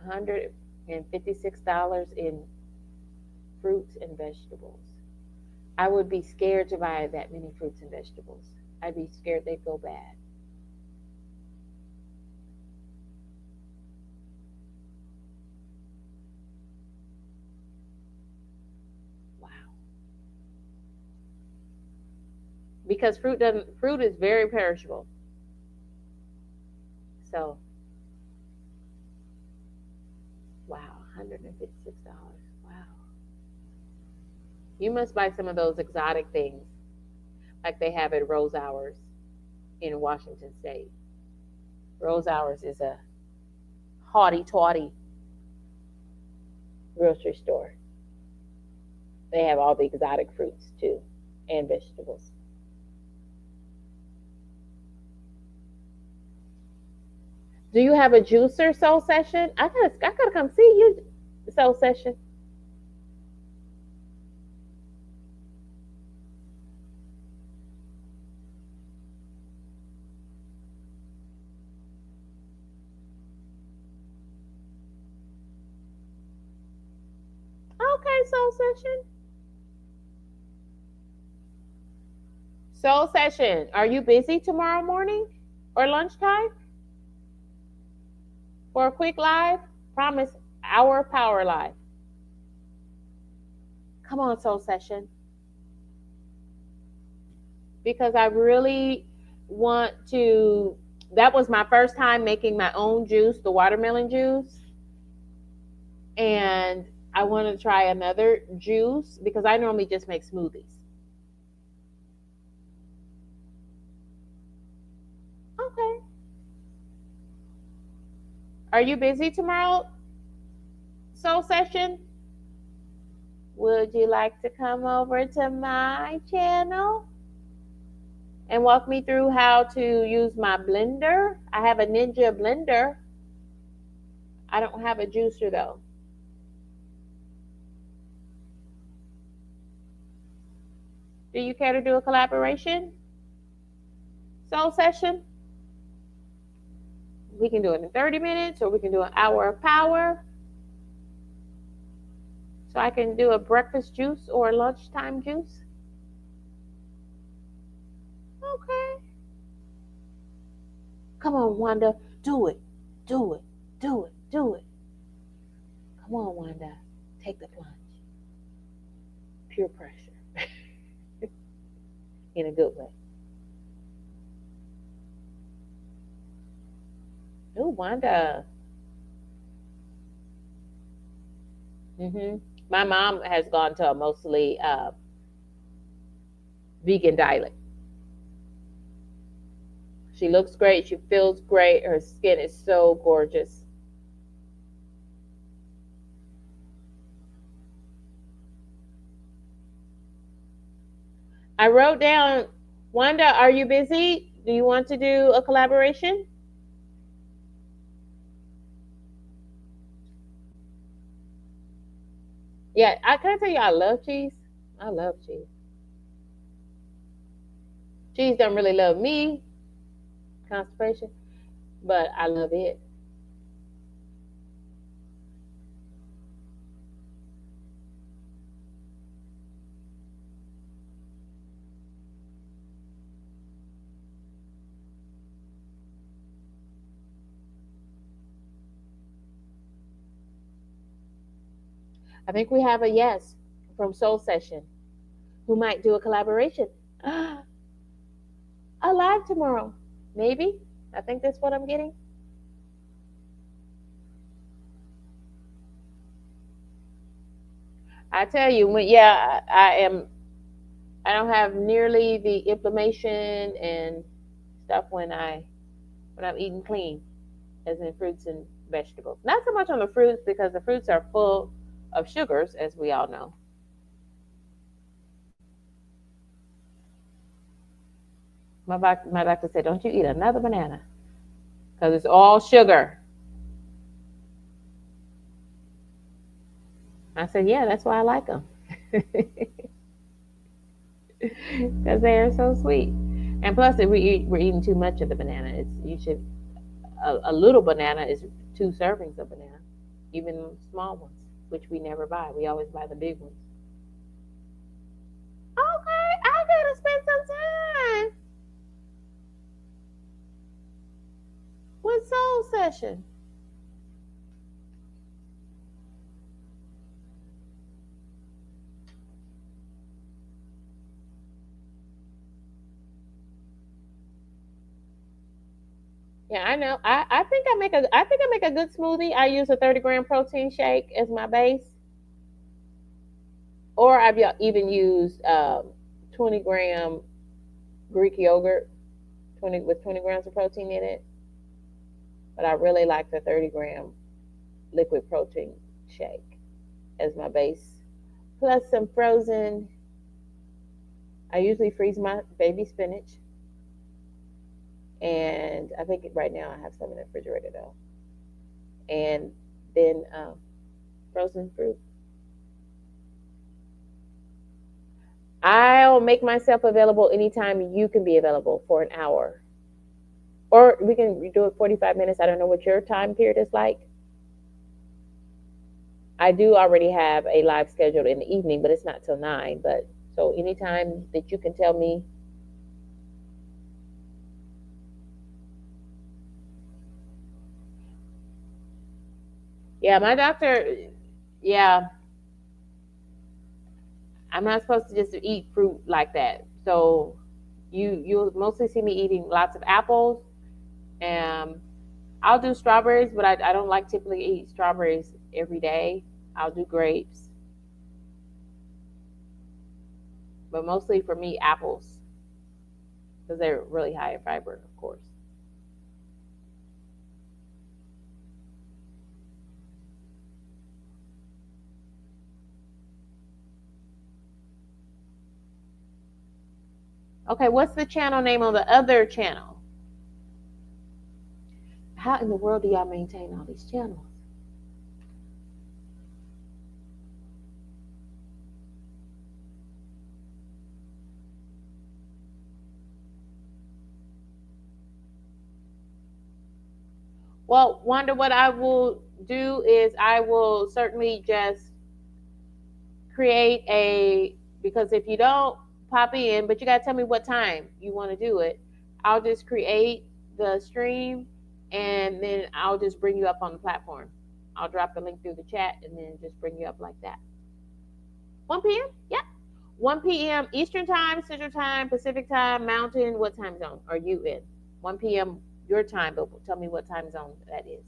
$156 in fruits and vegetables. I would be scared to buy that many fruits and vegetables. I'd be scared they'd go bad. Wow. Because fruit is very perishable. So wow, $156. Wow. You must buy some of those exotic things like they have at Rose Hours in Washington State. Rose Hours is a haughty tawdy grocery store. They have all the exotic fruits too and vegetables. Do you have a juicer soul session? I gotta come see you soul session. Okay, soul session. Soul session. Are you busy tomorrow morning or lunchtime for a quick live? Promise hour power live. Come on, soul session. Because I really want to. That was my first time making my own juice, the watermelon juice. And I want to try another juice because I normally just make smoothies. Okay. Are you busy tomorrow, soul session? Would you like to come over to my channel and walk me through how to use my blender? I have a Ninja blender. I don't have a juicer though. Do you care to do a collaboration? Soul session? We can do it in 30 minutes or we can do an hour of power. So I can do a breakfast juice or a lunchtime juice. Okay. Come on, Wanda. Do it. Do it. Do it. Do it. Come on, Wanda. Take the plunge. Pure pressure. In a good way. Oh, Wanda. My mom has gone to a mostly vegan diet. She looks great. She feels great. Her skin is so gorgeous. I wrote down, Wanda, are you busy? Do you want to do a collaboration? Yeah, I can tell you I love cheese. I love cheese. Cheese don't really love me, constipation, but I love it. I think we have a yes from Soul Session who might do a collaboration. A live tomorrow. Maybe. I think that's what I'm getting. I tell you, I am. I don't have nearly the inflammation and stuff when I'm eating clean, as in fruits and vegetables. Not so much on the fruits because the fruits are full of sugars, as we all know. My doctor said, "Don't you eat another banana because it's all sugar." I said, "Yeah, that's why I like them because they are so sweet." And plus, if we're eating too much of the banana, it's you should a little banana is 2 servings of banana, even small ones, which we never buy. We always buy the big ones. Okay, I gotta spend some time with Soul Session. Yeah, I know. I think I make a good smoothie. I use a 30-gram protein shake as my base, or I've even used 20-gram Greek yogurt, 20 grams of protein in it. But I really like the 30-gram liquid protein shake as my base, plus some frozen. I usually freeze my baby spinach, and I think right now I have some in the refrigerator though, and then frozen fruit. I'll make myself available anytime you can be available for an hour. Or we can do it 45 minutes. I don't know what your time period is like. I do already have a live scheduled in the evening, but it's not till 9. But so anytime that you can tell me. Yeah, my doctor, yeah, I'm not supposed to just eat fruit like that. So you'll mostly see me eating lots of apples. And I'll do strawberries, but I don't like typically eat strawberries every day. I'll do grapes, but mostly for me, apples, because they're really high in fiber, of course. Okay, what's the channel name on the other channel? How in the world do y'all maintain all these channels? Well, Wanda, what I will do is I will certainly just create a, because if you don't pop in, but you got to tell me what time you want to do it, I'll just create the stream and then I'll just bring you up on the platform. I'll drop the link through the chat and then just bring you up like that. 1 p.m.? Yeah. 1 p.m. Eastern Time, Central Time, Pacific Time, Mountain. What time zone are you in? 1 p.m. your time, but tell me what time zone that is.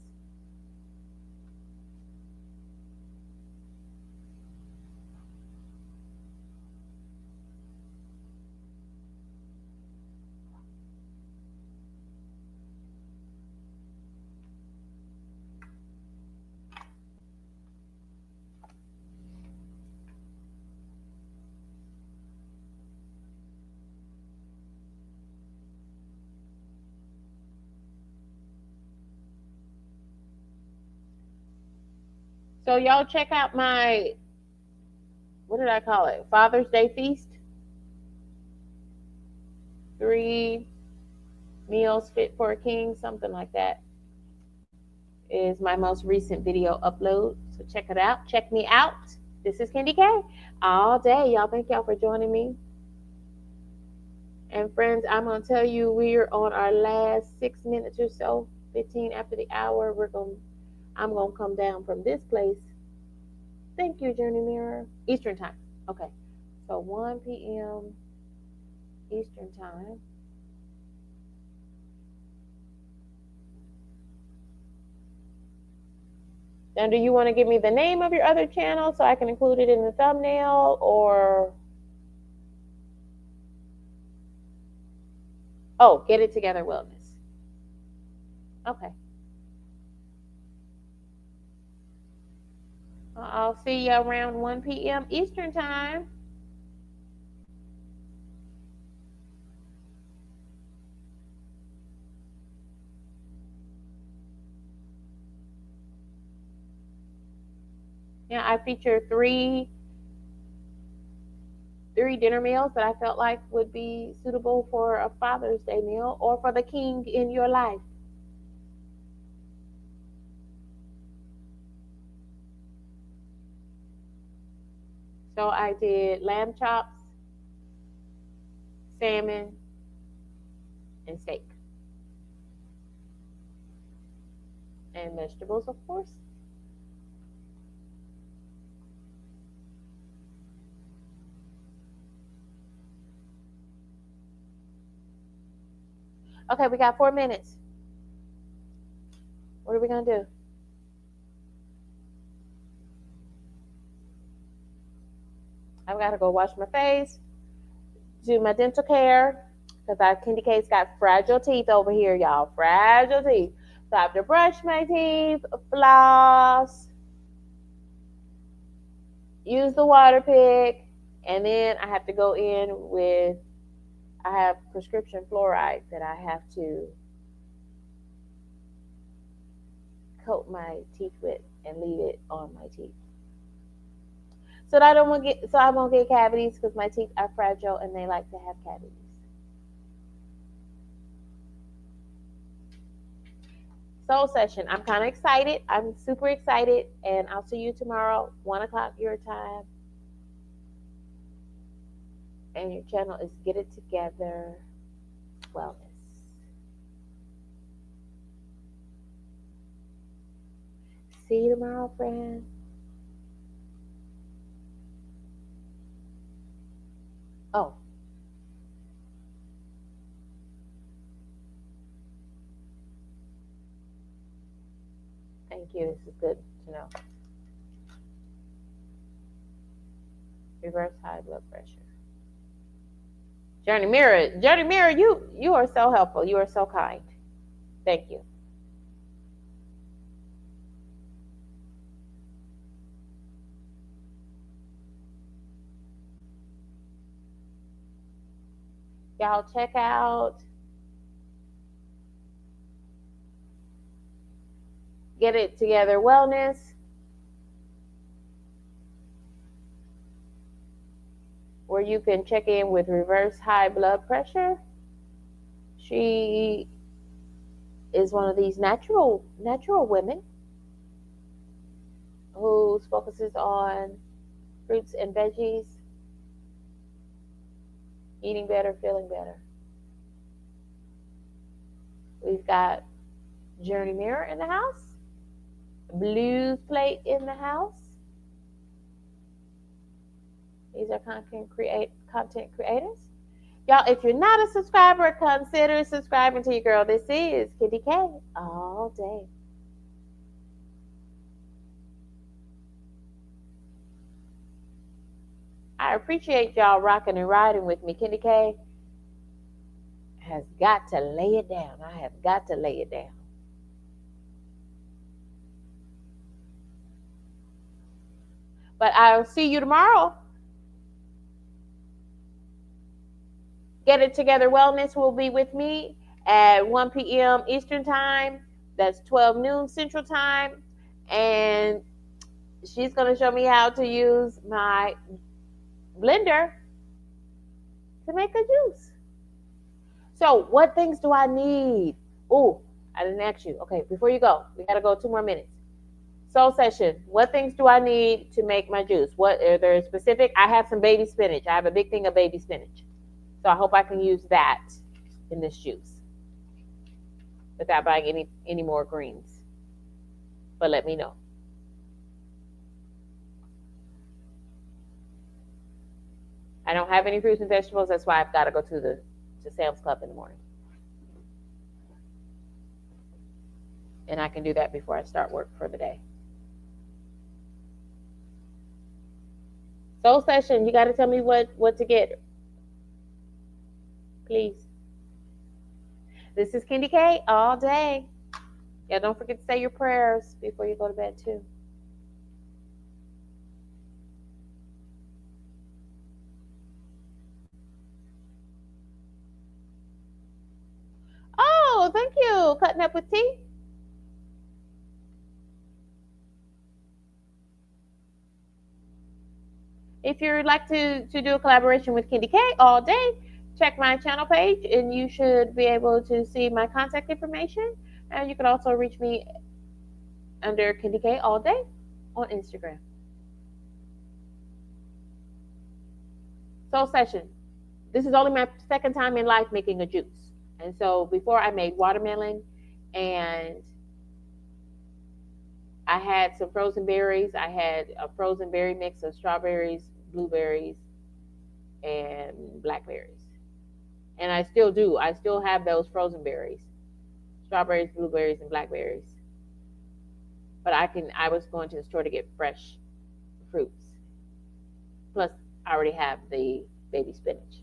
So y'all check out my, what did I call it? Father's Day Feast. 3 meals fit for a king, something like that, is my most recent video upload. So check it out. Check me out. This is KendyK all day. Y'all, thank y'all for joining me. And friends, I'm gonna tell you we're on our last 6 minutes or so, 15 after the hour. I'm gonna come down from this place. Thank you, Journey Mirror. Eastern time. Okay. So 1 p.m. Eastern time. Now, do you want to give me the name of your other channel so I can include it in the thumbnail, or? Oh, Get It Together Wellness. Okay. I'll see you around 1 p.m. Eastern Time. Yeah, I featured three dinner meals that I felt like would be suitable for a Father's Day meal or for the king in your life. So I did lamb chops, salmon, and steak. And vegetables, of course. Okay, we got 4 minutes. What are we going to do? I've got to go wash my face, do my dental care, because our KendyK's got fragile teeth over here, y'all. Fragile teeth. So I have to brush my teeth, floss, use the water pick, and then I have to go in with, I have prescription fluoride that I have to coat my teeth with and leave it on my teeth. So that I won't get cavities, because my teeth are fragile and they like to have cavities. Soul session. I'm kind of excited. I'm super excited, and I'll see you tomorrow, 1 o'clock your time. And your channel is Get It Together Wellness. See you tomorrow, friend. Oh, thank you. This is good to know. Reverse high blood pressure. Journey Mirror, you are so helpful. You are so kind. Thank you. Y'all check out Get It Together Wellness. Where you can check in with reverse high blood pressure. She is one of these natural women who focuses on fruits and veggies, eating better, feeling better. We've got Journey Mirror in the house, Blues Plate in the house. These are content creators. Y'all, if you're not a subscriber, consider subscribing to your girl. This is KendyK all day. I appreciate y'all rocking and riding with me. KendyK has got to lay it down. I have got to lay it down. But I'll see you tomorrow. Get It Together Wellness will be with me at 1 p.m. Eastern Time. That's 12 noon Central Time. And she's going to show me how to use my blender to make a juice. So, what things do I need? Oh, I didn't ask you. Okay, before you go, we got to go 2 more minutes. Soul session. What things do I need to make my juice? What are there specific? I have some baby spinach. I have a big thing of baby spinach. So I hope I can use that in this juice without buying any more greens. But let me know. I don't have any fruits and vegetables. That's why I've got to go to Sam's Club in the morning. And I can do that before I start work for the day. Soul Session, you got to tell me what to get, please. This is KendyK all day. Yeah, don't forget to say your prayers before you go to bed too. Oh, thank you. Cutting up with tea. If you'd like to do a collaboration with KendyK all day, check my channel page and you should be able to see my contact information. And you can also reach me under KendyK all day on Instagram. Soul Session. This is only my second time in life making a juice. And so before I made watermelon and I had some frozen berries. I had a frozen berry mix of strawberries, blueberries, and blackberries. And I still do. I still have those frozen berries, strawberries, blueberries, and blackberries. But I was going to the store to get fresh fruits. Plus, I already have the baby spinach.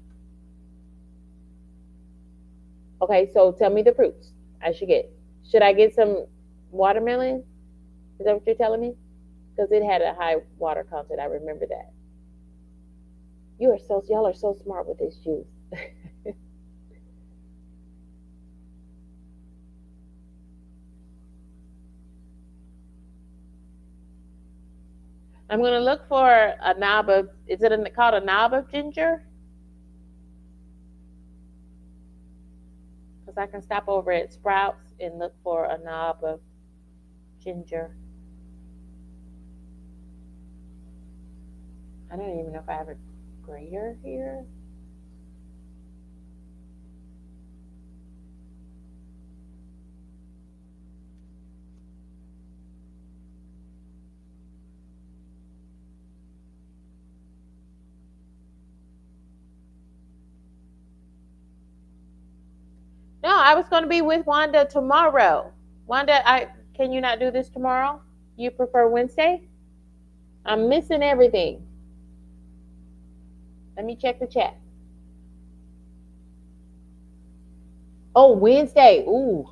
Okay, so tell me the fruits I should get. Should I get some watermelon? Is that what you're telling me? Because it had a high water content. I remember that. Y'all are so smart with this juice. I'm gonna look for a knob of. Is it called a knob of ginger? Because I can stop over at Sprouts and look for a knob of ginger. I don't even know if I have a grater here. No, I was going to be with Wanda tomorrow. Wanda, I can you not do this tomorrow? You prefer Wednesday? I'm missing everything. Let me check the chat. Oh, Wednesday. Ooh.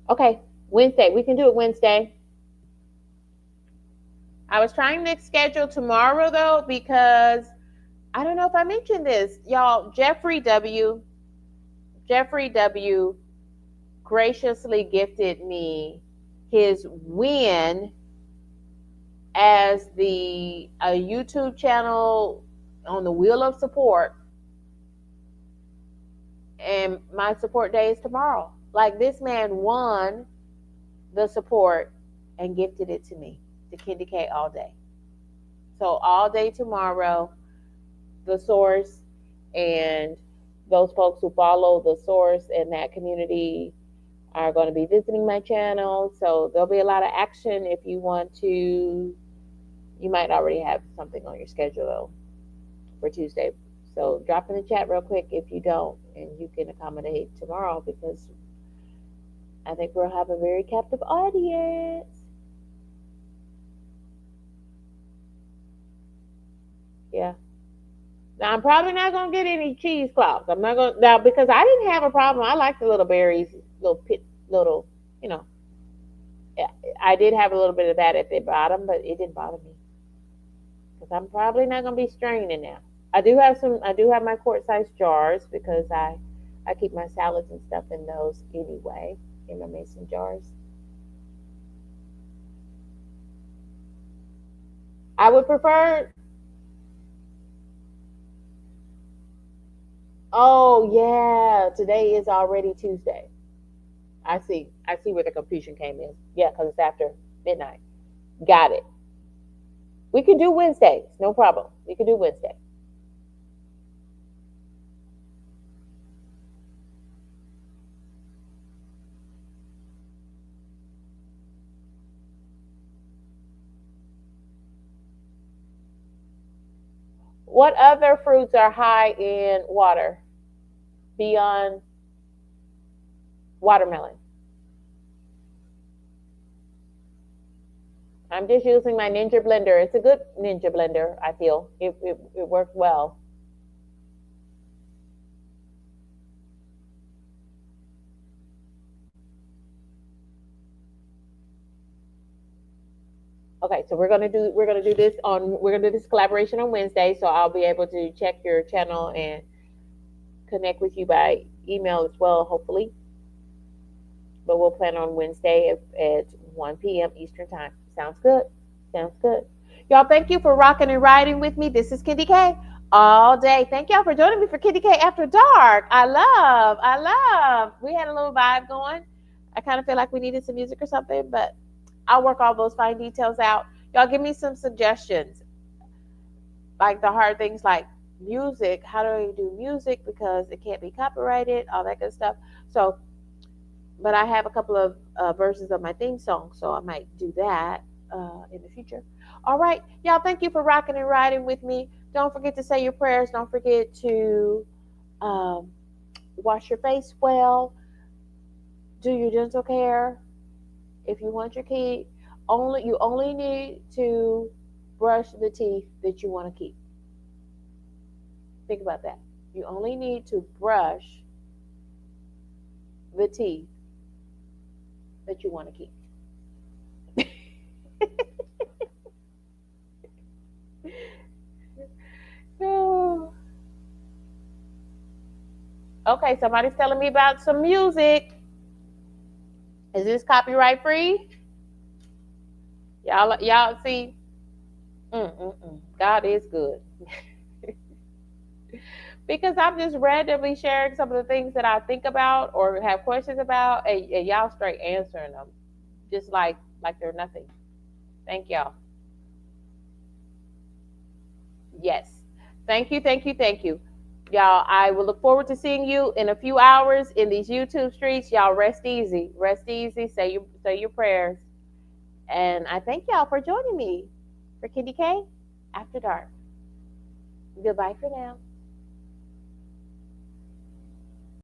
Okay, Wednesday. We can do it Wednesday. I was trying to schedule tomorrow though because I don't know if I mentioned this. Y'all, Jeffrey W graciously gifted me his win as the a YouTube channel on the Wheel of Support, and my support day is tomorrow. Like this man won the support and gifted it to me, to KendyK all day. So all day tomorrow, the source and those folks who follow the source and that community are going to be visiting my channel. So there'll be a lot of action. If you want to, you might already have something on your schedule though for Tuesday. So drop in the chat real quick if you don't, and you can accommodate tomorrow because I think we'll have a very captive audience. Yeah. Now I'm probably not gonna get any cheesecloths. I'm not gonna now because I didn't have a problem. I like the little berries, little, you know. I did have a little bit of that at the bottom, but it didn't bother me because I'm probably not gonna be straining now. I do have some. I do have my quart-sized jars because I keep my salads and stuff in those anyway in my mason jars. I would prefer. Oh yeah, today is already Tuesday. I see. I see where the confusion came in. Yeah, because it's after midnight. Got it. We can do Wednesdays. No problem. We can do Wednesday. What other fruits are high in water? beyond watermelon. I'm just using my Ninja blender. It's a good Ninja blender, I feel. It works well. Okay, so we're gonna do this collaboration on Wednesday, so I'll be able to check your channel and connect with you by email as well, hopefully. But we'll plan on Wednesday at 1 p.m. Eastern time. Sounds good. Sounds good. Y'all, thank you for rocking and riding with me. This is KendyK all day. Thank y'all for joining me for KendyK After Dark. I love. We had a little vibe going. I kind of feel like we needed some music or something, but I'll work all those fine details out. Y'all give me some suggestions, like the hard things like music. How do I do music because it can't be copyrighted, all that good stuff. So, but I have a couple of versions of my theme song, so I might do that in the future. All right, y'all, thank you for rocking and riding with me. Don't forget to say your prayers. Don't forget to um, wash your face well. Do your dental care. If you want your key, you only need to brush the teeth that you want to keep. Think about that. You only need to brush the teeth that you want to keep. Okay, somebody's telling me about some music. Is this copyright free? Y'all see? God is good. Because I'm just randomly sharing some of the things that I think about or have questions about, and y'all straight answering them, just like they're nothing. Thank y'all. Yes. Thank you, thank you, thank you. Y'all, I will look forward to seeing you in a few hours in these YouTube streets. Y'all rest easy. Rest easy. Say your prayers. And I thank y'all for joining me for KendyK After Dark. Goodbye for now.